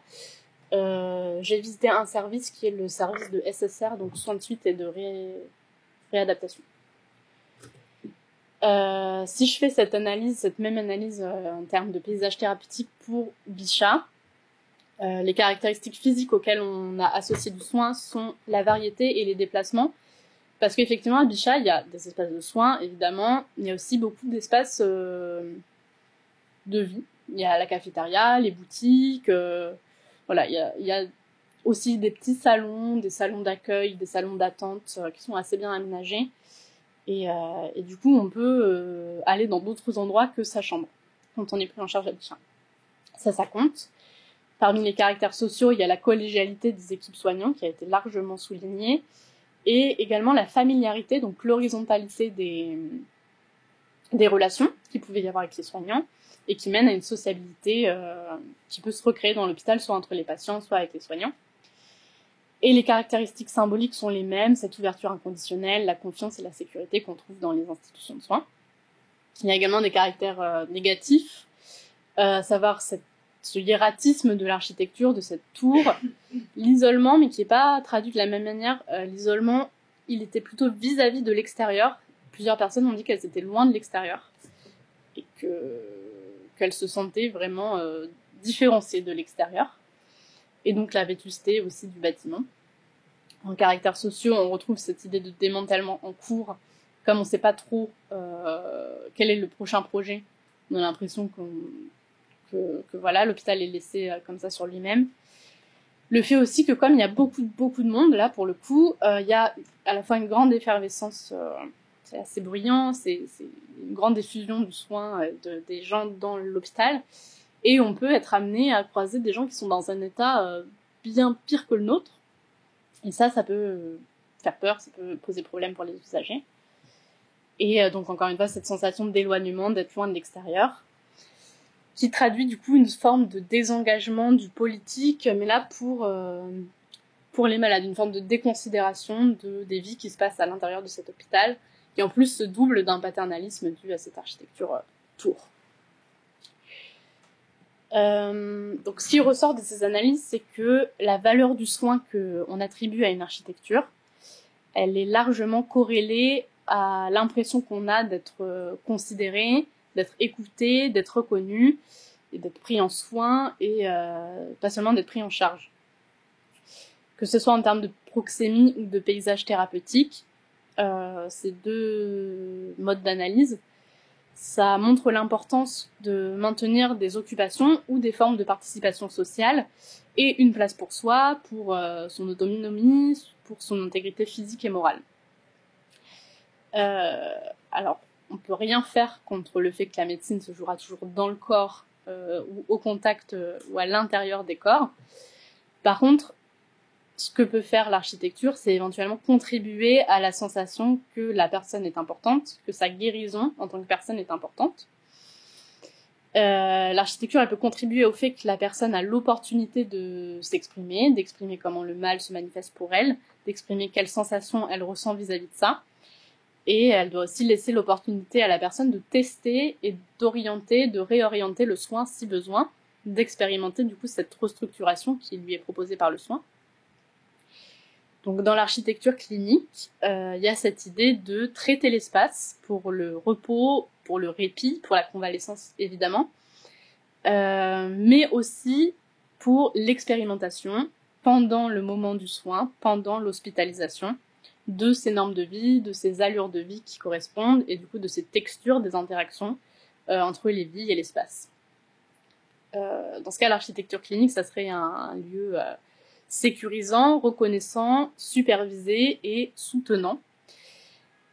Speaker 2: J'ai visité un service qui est le service de SSR, donc soins de suite et de réadaptation. Si je fais cette même analyse en termes de paysage thérapeutique pour Bichat, les caractéristiques physiques auxquelles on a associé du soin sont la variété et les déplacements. Parce qu'effectivement, à Bichat, il y a des espaces de soins, évidemment. Il y a aussi beaucoup d'espaces de vie. Il y a la cafétéria, les boutiques. Voilà, il y a aussi des petits salons, des salons d'accueil, des salons d'attente qui sont assez bien aménagés. Et du coup, on peut aller dans d'autres endroits que sa chambre quand on est pris en charge à Bichat. Ça compte. Parmi les caractères sociaux, il y a la collégialité des équipes soignantes qui a été largement soulignée. Et également la familiarité, donc l'horizontalité des relations qu'il pouvait y avoir avec les soignants et qui mène à une sociabilité qui peut se recréer dans l'hôpital, soit entre les patients, soit avec les soignants. Et les caractéristiques symboliques sont les mêmes, cette ouverture inconditionnelle, la confiance et la sécurité qu'on trouve dans les institutions de soins. Il y a également des caractères négatifs, à savoir ce hiératisme de l'architecture, de cette tour, l'isolement, mais qui n'est pas traduit de la même manière. L'isolement, il était plutôt vis-à-vis de l'extérieur. Plusieurs personnes ont dit qu'elles étaient loin de l'extérieur et qu'elles se sentaient vraiment différenciées de l'extérieur. Et donc la vétusté aussi du bâtiment. En caractères sociaux, on retrouve cette idée de démantèlement en cours. Comme on ne sait pas trop quel est le prochain projet, on a l'impression que voilà, l'hôpital est laissé comme ça sur lui-même. Le fait aussi que comme il y a beaucoup de monde, là, pour le coup, il y a à la fois une grande effervescence, c'est assez bruyant, c'est une grande diffusion du soin des gens dans l'hôpital, et on peut être amené à croiser des gens qui sont dans un état bien pire que le nôtre, et ça peut faire peur, ça peut poser problème pour les usagers. Et donc, encore une fois, cette sensation d'éloignement, d'être loin de l'extérieur, qui traduit du coup une forme de désengagement du politique, mais là pour les malades, une forme de déconsidération des vies qui se passent à l'intérieur de cet hôpital, qui en plus se double d'un paternalisme dû à cette architecture tour. Donc ce qui ressort de ces analyses, c'est que la valeur du soin qu'on attribue à une architecture, elle est largement corrélée à l'impression qu'on a d'être considéré, d'être écouté, d'être reconnu, et d'être pris en soin, et pas seulement d'être pris en charge. Que ce soit en termes de proxémie ou de paysage thérapeutique, ces deux modes d'analyse, ça montre l'importance de maintenir des occupations ou des formes de participation sociale, et une place pour soi, pour son autonomie, pour son intégrité physique et morale. Alors, on peut rien faire contre le fait que la médecine se jouera toujours dans le corps ou au contact ou à l'intérieur des corps. Par contre, ce que peut faire l'architecture, c'est éventuellement contribuer à la sensation que la personne est importante, que sa guérison en tant que personne est importante. L'architecture, elle peut contribuer au fait que la personne a l'opportunité de s'exprimer, d'exprimer comment le mal se manifeste pour elle, d'exprimer quelles sensations elle ressent vis-à-vis de ça. Et elle doit aussi laisser l'opportunité à la personne de tester et d'orienter, de réorienter le soin si besoin, d'expérimenter du coup cette restructuration qui lui est proposée par le soin. Donc dans l'architecture clinique, il y a cette idée de traiter l'espace pour le repos, pour le répit, pour la convalescence évidemment, mais aussi pour l'expérimentation pendant le moment du soin, pendant l'hospitalisation, de ces normes de vie, de ces allures de vie qui correspondent, et du coup de ces textures des interactions entre les vies et l'espace. Dans ce cas, l'architecture clinique, ça serait un lieu sécurisant, reconnaissant, supervisé et soutenant.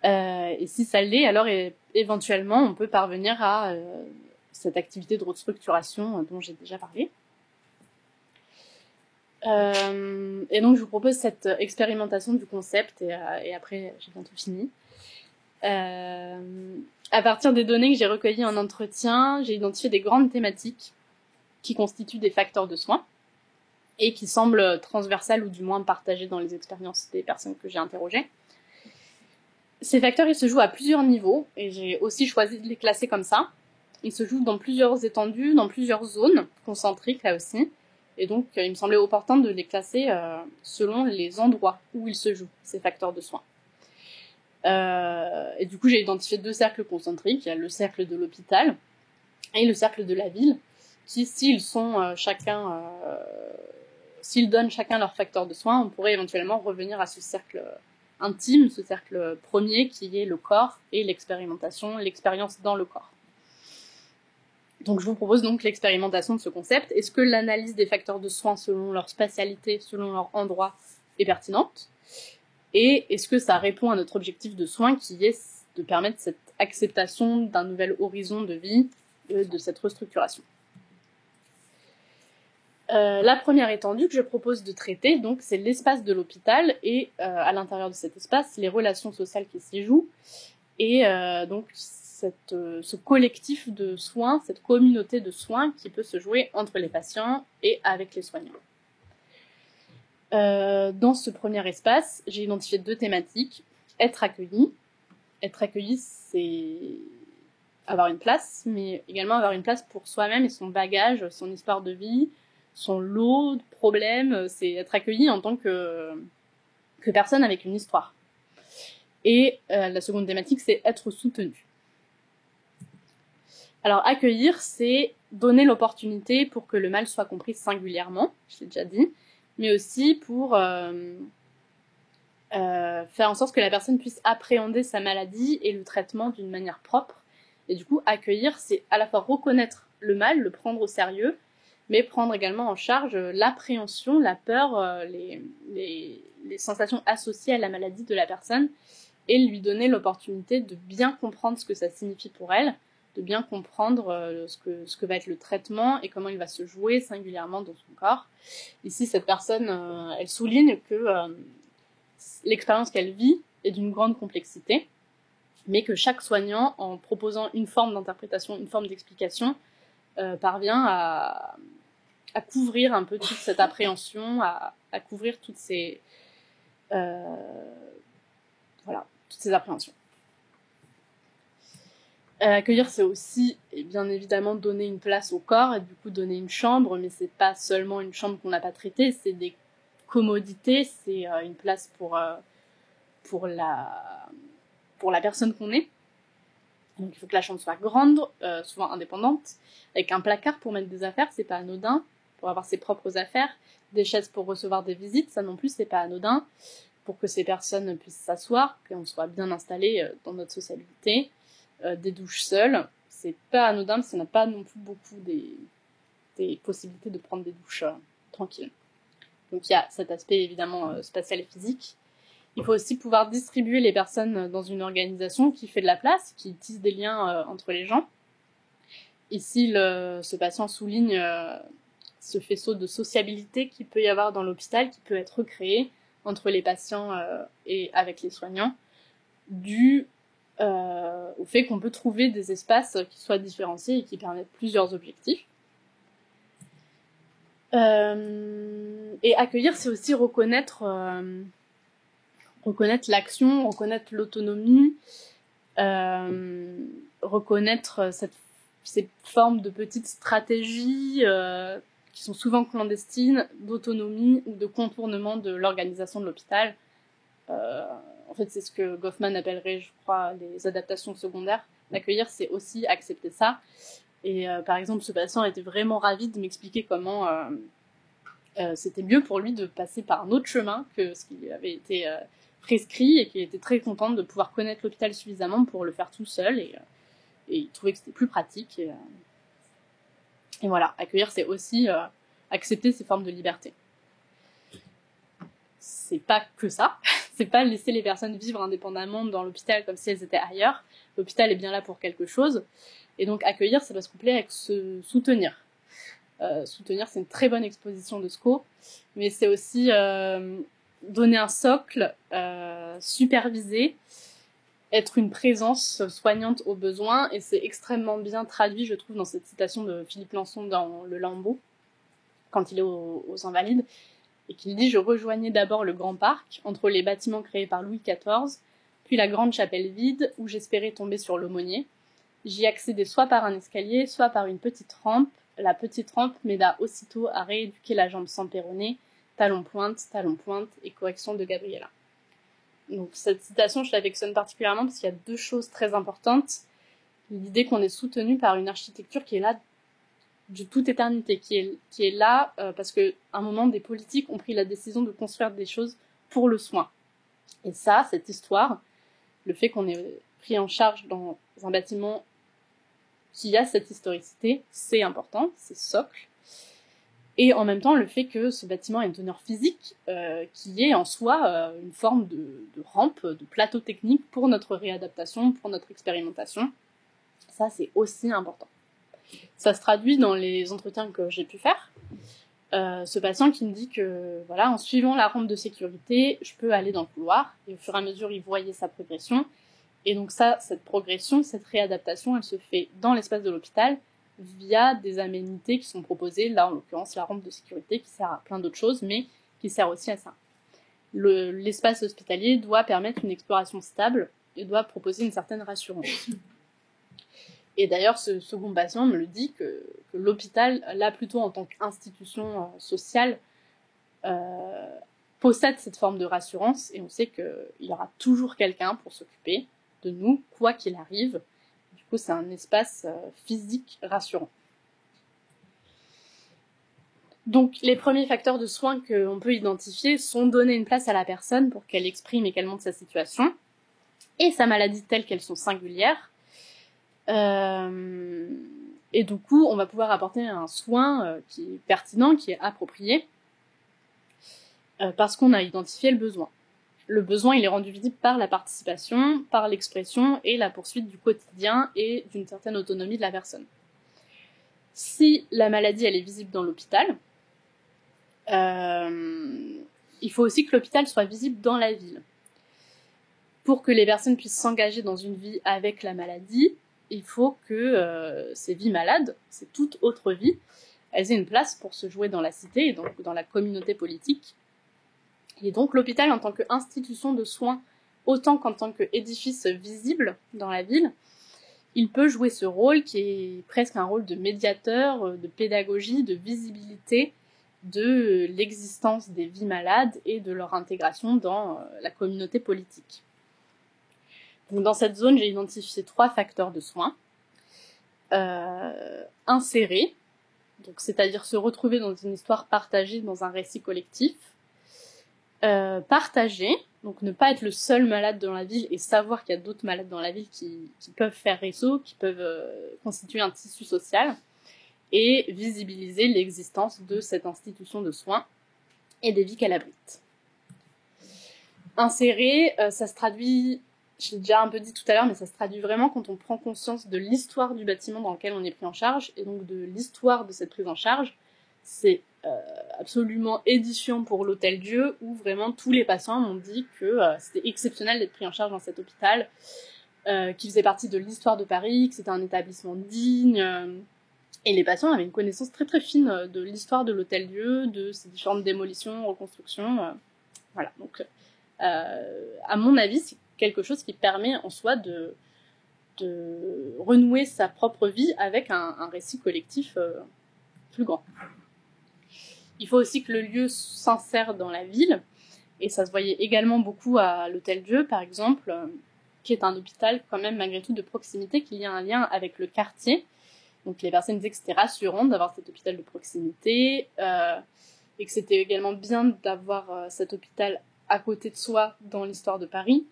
Speaker 2: Et si ça l'est, alors éventuellement, on peut parvenir à cette activité de restructuration dont j'ai déjà parlé. Et donc, je vous propose cette expérimentation du concept, et après, j'ai bientôt fini. À partir des données que j'ai recueillies en entretien, j'ai identifié des grandes thématiques qui constituent des facteurs de soins et qui semblent transversales ou du moins partagées dans les expériences des personnes que j'ai interrogées. Ces facteurs, ils se jouent à plusieurs niveaux, et j'ai aussi choisi de les classer comme ça. Ils se jouent dans plusieurs étendues, dans plusieurs zones concentriques là aussi, et donc il me semblait opportun de les classer selon les endroits où ils se jouent, ces facteurs de soins. Et du coup, j'ai identifié 2 cercles concentriques. Il y a le cercle de l'hôpital et le cercle de la ville, qui, s'ils sont s'ils donnent chacun leur facteur de soins, on pourrait éventuellement revenir à ce cercle intime, ce cercle premier qui est le corps et l'expérimentation, l'expérience dans le corps. Donc je vous propose donc l'expérimentation de ce concept. Est-ce que l'analyse des facteurs de soins selon leur spatialité, selon leur endroit est pertinente? Et est-ce que ça répond à notre objectif de soins qui est de permettre cette acceptation d'un nouvel horizon de vie, de cette restructuration? La première étendue que je propose de traiter, donc, c'est l'espace de l'hôpital et à l'intérieur de cet espace, les relations sociales qui s'y jouent et donc ce collectif de soins, cette communauté de soins qui peut se jouer entre les patients et avec les soignants. Dans ce premier espace, j'ai identifié 2 thématiques. Être accueilli. Être accueilli, c'est avoir une place, mais également avoir une place pour soi-même et son bagage, son histoire de vie, son lot de problèmes. C'est être accueilli en tant que personne avec une histoire. Et la seconde thématique, c'est être soutenu. Alors, accueillir, c'est donner l'opportunité pour que le mal soit compris singulièrement, je l'ai déjà dit, mais aussi pour faire en sorte que la personne puisse appréhender sa maladie et le traitement d'une manière propre. Et du coup, accueillir, c'est à la fois reconnaître le mal, le prendre au sérieux, mais prendre également en charge l'appréhension, la peur, les sensations associées à la maladie de la personne, et lui donner l'opportunité de bien comprendre ce que ça signifie pour elle, de bien comprendre ce que va être le traitement et comment il va se jouer singulièrement dans son corps. Ici, cette personne, elle souligne que l'expérience qu'elle vit est d'une grande complexité, mais que chaque soignant, en proposant une forme d'interprétation, une forme d'explication, parvient à couvrir un peu toute cette appréhension, à couvrir toutes ces toutes ces appréhensions. Accueillir, c'est aussi, bien évidemment, donner une place au corps et du coup donner une chambre, mais c'est pas seulement une chambre qu'on n'a pas traitée, c'est des commodités, c'est une place pour la personne qu'on est. Donc il faut que la chambre soit grande, souvent indépendante, avec un placard pour mettre des affaires, c'est pas anodin, pour avoir ses propres affaires, des chaises pour recevoir des visites, ça non plus c'est pas anodin, pour que ces personnes puissent s'asseoir, qu'on soit bien installé dans notre sociabilité, des douches seules, c'est pas anodin parce qu'on n'a pas non plus beaucoup des possibilités de prendre des douches tranquilles. Donc il y a cet aspect évidemment spatial et physique. Il faut aussi pouvoir distribuer les personnes dans une organisation qui fait de la place, qui tisse des liens entre les gens. Ici, ce patient souligne ce faisceau de sociabilité qu'il peut y avoir dans l'hôpital, qui peut être recréé entre les patients et avec les soignants, dû au fait qu'on peut trouver des espaces qui soient différenciés et qui permettent plusieurs objectifs. Et accueillir, c'est aussi reconnaître l'action, reconnaître l'autonomie, reconnaître ces formes de petites stratégies qui sont souvent clandestines, d'autonomie ou de contournement de l'organisation de l'hôpital. En fait, c'est ce que Goffman appellerait, je crois, les adaptations secondaires. L'accueillir, c'est aussi accepter ça. Et par exemple, ce patient était vraiment ravi de m'expliquer comment c'était mieux pour lui de passer par un autre chemin que ce qui lui avait été prescrit, et qu'il était très content de pouvoir connaître l'hôpital suffisamment pour le faire tout seul, et il trouvait que c'était plus pratique. Et voilà, accueillir, c'est aussi accepter ces formes de liberté. C'est pas que ça, c'est pas laisser les personnes vivre indépendamment dans l'hôpital comme si elles étaient ailleurs. L'hôpital est bien là pour quelque chose. Et donc accueillir, ça doit se coupler avec se soutenir. Soutenir, c'est une très bonne exposition de SCO, mais c'est aussi donner un socle, superviser, être une présence soignante aux besoins, et c'est extrêmement bien traduit, je trouve, dans cette citation de Philippe Lançon dans Le Lambeau, quand il est aux Invalides, et qu'il dit « Je rejoignais d'abord le grand parc, entre les bâtiments créés par Louis XIV, puis la grande chapelle vide, où j'espérais tomber sur l'aumônier. J'y accédais soit par un escalier, soit par une petite rampe. La petite rampe m'aida aussitôt à rééduquer la jambe sans péroné, talon pointe, et correction de Gabriella. » Donc cette citation, je l'affectionne particulièrement parce qu'il y a deux choses très importantes. L'idée qu'on est soutenu par une architecture qui est là de toute éternité, qui est là parce qu'à un moment, des politiques ont pris la décision de construire des choses pour le soin. Et ça, cette histoire, le fait qu'on ait pris en charge dans un bâtiment qui a cette historicité, c'est important, c'est socle. Et en même temps, le fait que ce bâtiment ait une teneur physique qui est en soi une forme de rampe, de plateau technique pour notre réadaptation, pour notre expérimentation. Ça, c'est aussi important. Ça se traduit dans les entretiens que j'ai pu faire. Ce patient qui me dit que, voilà, en suivant la rampe de sécurité, je peux aller dans le couloir. Et au fur et à mesure, il voyait sa progression. Et donc ça, cette progression, cette réadaptation, elle se fait dans l'espace de l'hôpital via des aménités qui sont proposées, là en l'occurrence la rampe de sécurité qui sert à plein d'autres choses, mais qui sert aussi à ça. L'espace hospitalier doit permettre une exploration stable et doit proposer une certaine rassurance. Et d'ailleurs, ce second patient me le dit que l'hôpital, là plutôt en tant qu'institution sociale, possède cette forme de rassurance, et on sait qu'il y aura toujours quelqu'un pour s'occuper de nous, quoi qu'il arrive. Du coup, c'est un espace physique rassurant. Donc, les premiers facteurs de soins qu'on peut identifier sont donner une place à la personne pour qu'elle exprime et qu'elle montre sa situation, et sa maladie telles qu'elles sont singulières. Et du coup, on va pouvoir apporter un soin qui est pertinent, qui est approprié, parce qu'on a identifié le besoin. Le besoin, il est rendu visible par la participation, par l'expression et la poursuite du quotidien et d'une certaine autonomie de la personne. Si la maladie, elle est visible dans l'hôpital, il faut aussi que l'hôpital soit visible dans la ville. Pour que les personnes puissent s'engager dans une vie avec la maladie, il faut que ces vies malades, ces toute autre vie, elles aient une place pour se jouer dans la cité et donc dans la communauté politique. Et donc l'hôpital en tant qu'institution de soins, autant qu'en tant qu'édifice visible dans la ville, il peut jouer ce rôle qui est presque un rôle de médiateur, de pédagogie, de visibilité de l'existence des vies malades et de leur intégration dans la communauté politique. Donc dans cette zone, j'ai identifié 3 facteurs de soins. Insérer, donc c'est-à-dire se retrouver dans une histoire partagée, dans un récit collectif. Partager, donc ne pas être le seul malade dans la ville et savoir qu'il y a d'autres malades dans la ville qui peuvent faire réseau, qui peuvent constituer un tissu social, et visibiliser l'existence de cette institution de soins et des vies qu'elle abrite. Insérer, ça se traduit, je l'ai déjà un peu dit tout à l'heure, mais ça se traduit vraiment quand on prend conscience de l'histoire du bâtiment dans lequel on est pris en charge, et donc de l'histoire de cette prise en charge. C'est absolument édifiant pour l'Hôtel-Dieu, où vraiment tous les patients m'ont dit que c'était exceptionnel d'être pris en charge dans cet hôpital, qui faisait partie de l'histoire de Paris, que c'était un établissement digne, et les patients avaient une connaissance très très fine de l'histoire de l'Hôtel-Dieu, de ses différentes démolitions, reconstructions, voilà. Donc, à mon avis, c'est quelque chose qui permet en soi de renouer sa propre vie avec un récit collectif plus grand. Il faut aussi que le lieu s'insère dans la ville, et ça se voyait également beaucoup à l'Hôtel-Dieu, par exemple, qui est un hôpital quand même malgré tout de proximité, qu'il y a un lien avec le quartier. Donc les personnes disaient que c'était rassurant d'avoir cet hôpital de proximité, et que c'était également bien d'avoir cet hôpital à côté de soi dans l'histoire de Paris.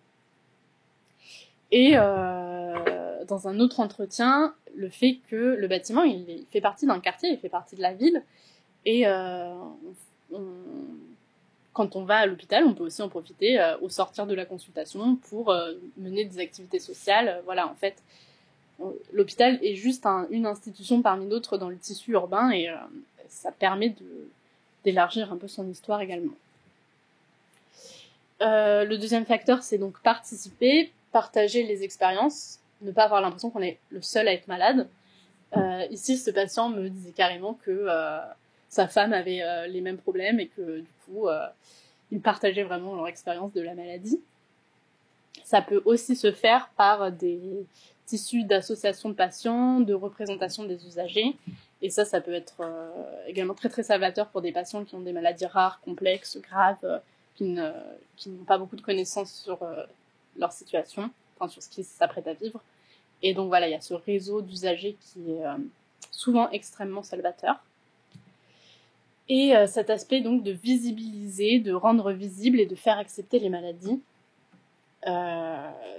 Speaker 2: Et dans un autre entretien, le fait que le bâtiment, il fait partie d'un quartier, il fait partie de la ville, et quand on va à l'hôpital, on peut aussi en profiter au sortir de la consultation pour mener des activités sociales. Voilà, en fait, l'hôpital est juste une institution parmi d'autres dans le tissu urbain et ça permet d'élargir un peu son histoire également. Le deuxième facteur, c'est donc participer, partager les expériences, ne pas avoir l'impression qu'on est le seul à être malade. Ici, ce patient me disait carrément que sa femme avait les mêmes problèmes et que du coup, ils partageaient vraiment leur expérience de la maladie. Ça peut aussi se faire par des tissus d'associations de patients, de représentation des usagers. Et ça peut être également très très salvateur pour des patients qui ont des maladies rares, complexes, graves, qui n'ont pas beaucoup de connaissances sur leur situation, enfin sur ce qu'ils s'apprêtent à vivre. Et donc voilà, il y a ce réseau d'usagers qui est souvent extrêmement salvateur. Et cet aspect donc de visibiliser, de rendre visible et de faire accepter les maladies,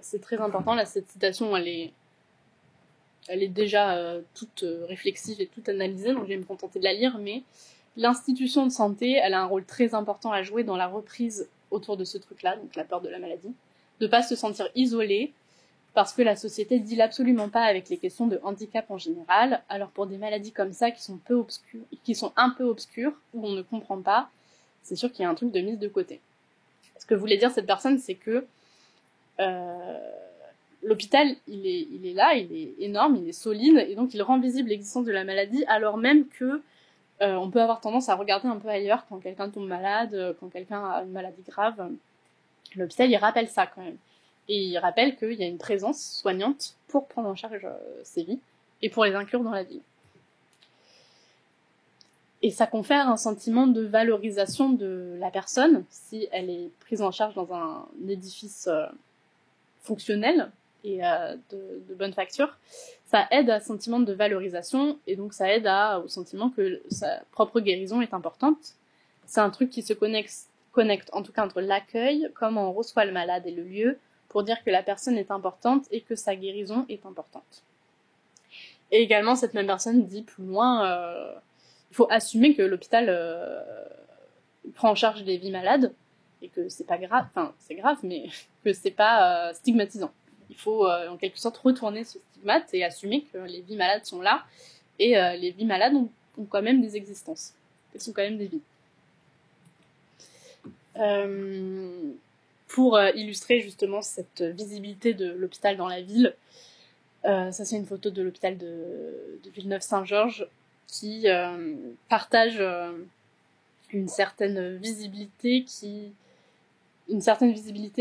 Speaker 2: c'est très important. Là, cette citation, elle est déjà toute réflexive et toute analysée, donc je vais me contenter de la lire, mais l'institution de santé, elle a un rôle très important à jouer dans la reprise autour de ce truc-là, donc la peur de la maladie, de pas se sentir isolé, parce que la société deal absolument pas avec les questions de handicap en général. Alors pour des maladies comme ça qui sont un peu obscures, où on ne comprend pas, c'est sûr qu'il y a un truc de mise de côté. Ce que voulait dire cette personne, c'est que l'hôpital, il est là, il est énorme, il est solide, et donc il rend visible l'existence de la maladie, alors même que on peut avoir tendance à regarder un peu ailleurs quand quelqu'un tombe malade, quand quelqu'un a une maladie grave. L'hôpital, il rappelle ça quand même. Et il rappelle qu'il y a une présence soignante pour prendre en charge ces vies et pour les inclure dans la vie. Et ça confère un sentiment de valorisation de la personne si elle est prise en charge dans un édifice fonctionnel et de bonne facture. Ça aide à un sentiment de valorisation et donc ça aide au sentiment que sa propre guérison est importante. C'est un truc qui se connecte en tout cas entre l'accueil, comment on reçoit le malade et le lieu, pour dire que la personne est importante et que sa guérison est importante. Et également, cette même personne dit plus loin, il faut assumer que l'hôpital prend en charge des vies malades et que c'est pas grave, enfin c'est grave, mais que c'est pas stigmatisant. Il faut en quelque sorte retourner ce stigmate et assumer que les vies malades sont là et les vies malades ont quand même des existences. Elles sont quand même des vies. Pour illustrer justement cette visibilité de l'hôpital dans la ville, ça c'est une photo de l'hôpital de Villeneuve-Saint-Georges qui partage une certaine visibilité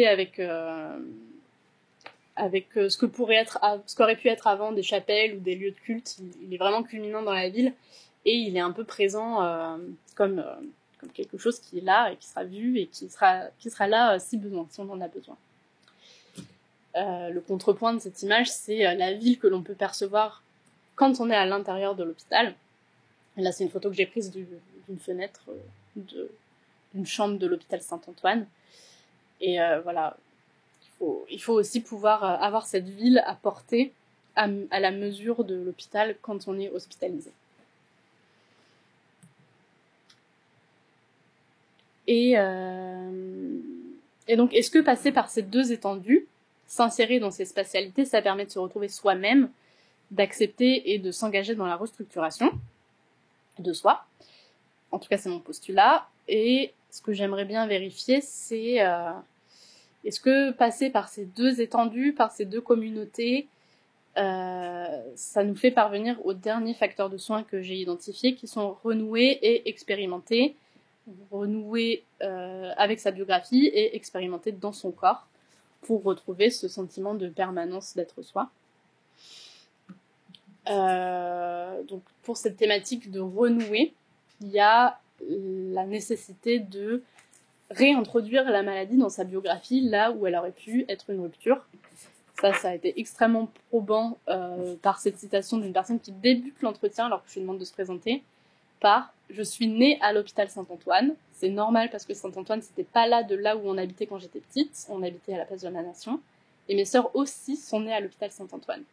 Speaker 2: avec ce qu'aurait pu être avant des chapelles ou des lieux de culte. Il est vraiment culminant dans la ville et il est un peu présent comme quelque chose qui est là et qui sera vu et qui sera là si on en a besoin. Le contrepoint de cette image, c'est la ville que l'on peut percevoir quand on est à l'intérieur de l'hôpital. Et là, c'est une photo que j'ai prise d'une fenêtre d'une chambre de l'hôpital Saint-Antoine. Et voilà, il faut aussi pouvoir avoir cette ville à portée à la mesure de l'hôpital quand on est hospitalisé. Et donc, est-ce que passer par ces deux étendues, s'insérer dans ces spatialités, ça permet de se retrouver soi-même, d'accepter et de s'engager dans la restructuration de soi? En tout cas, c'est mon postulat. Et ce que j'aimerais bien vérifier, c'est est-ce que passer par ces deux étendues, par ces deux communautés, ça nous fait parvenir aux derniers facteurs de soins que j'ai identifiés, qui sont renouer et expérimenter, renouer avec sa biographie et expérimenter dans son corps pour retrouver ce sentiment de permanence d'être soi. Donc pour cette thématique de renouer, il y a la nécessité de réintroduire la maladie dans sa biographie là où elle aurait pu être une rupture. Ça a été extrêmement probant par cette citation d'une personne qui débute l'entretien alors que je lui demande de se présenter par « Je suis née à l'hôpital Saint-Antoine ». C'est normal parce que Saint-Antoine, c'était pas là où on habitait quand j'étais petite. On habitait à la place de la Nation. Et mes sœurs aussi sont nées à l'hôpital Saint-Antoine.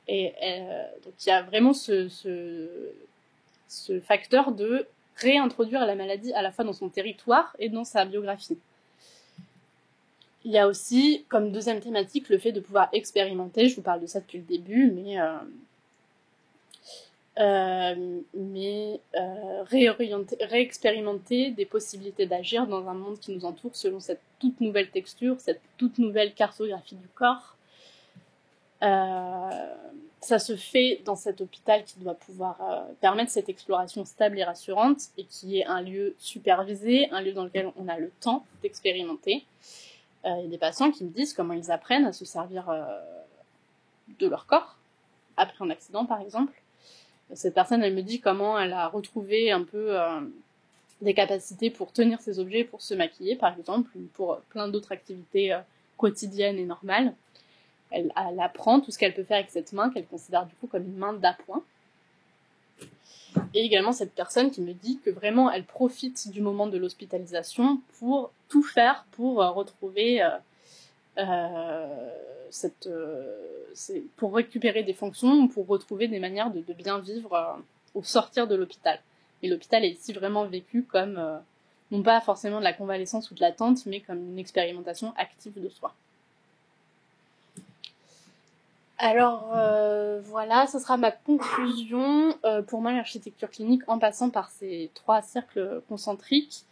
Speaker 2: Et donc il y a vraiment ce facteur de réintroduire la maladie à la fois dans son territoire et dans sa biographie. Il y a aussi, comme deuxième thématique, le fait de pouvoir expérimenter. Je vous parle de ça depuis le début, réexpérimenter des possibilités d'agir dans un monde qui nous entoure selon cette toute nouvelle texture, cette toute nouvelle cartographie du corps. Ça se fait dans cet hôpital qui doit pouvoir permettre cette exploration stable et rassurante et qui est un lieu supervisé, un lieu dans lequel on a le temps d'expérimenter. Il y a des patients qui me disent comment ils apprennent à se servir de leur corps, après un accident par exemple. Cette personne, elle me dit comment elle a retrouvé un peu des capacités pour tenir ses objets, pour se maquiller par exemple, ou pour plein d'autres activités quotidiennes et normales. Elle apprend tout ce qu'elle peut faire avec cette main, qu'elle considère du coup comme une main d'appoint. Et également cette personne qui me dit que vraiment elle profite du moment de l'hospitalisation pour tout faire pour retrouver pour récupérer des fonctions, pour retrouver des manières de bien vivre au sortir de l'hôpital. Et l'hôpital est ici vraiment vécu comme non pas forcément de la convalescence ou de l'attente, mais comme une expérimentation active de soi. Alors voilà, ce sera ma conclusion pour moi l'architecture clinique en passant par ces 3 cercles concentriques,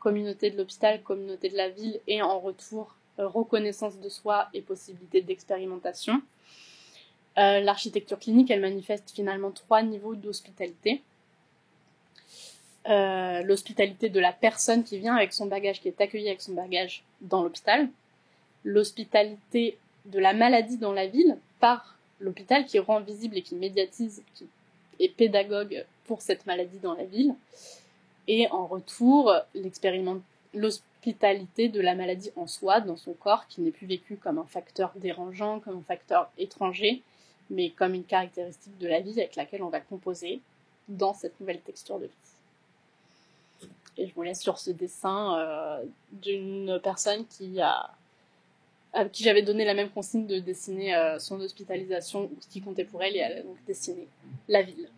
Speaker 2: communauté de l'hôpital, communauté de la ville et en retour reconnaissance de soi et possibilité d'expérimentation. L'architecture clinique, elle manifeste finalement 3 niveaux d'hospitalité. L'hospitalité de la personne qui vient avec son bagage, qui est accueillie avec son bagage dans l'hôpital. L'hospitalité de la maladie dans la ville par l'hôpital qui rend visible et qui médiatise, qui est pédagogue pour cette maladie dans la ville. Et en retour, l'hospitalité de la maladie en soi, dans son corps, qui n'est plus vécue comme un facteur dérangeant, comme un facteur étranger, mais comme une caractéristique de la vie avec laquelle on va composer dans cette nouvelle texture de vie. Et je vous laisse sur ce dessin d'une personne à qui j'avais donné la même consigne de dessiner son hospitalisation ou ce qui comptait pour elle, et elle a donc dessiné la ville.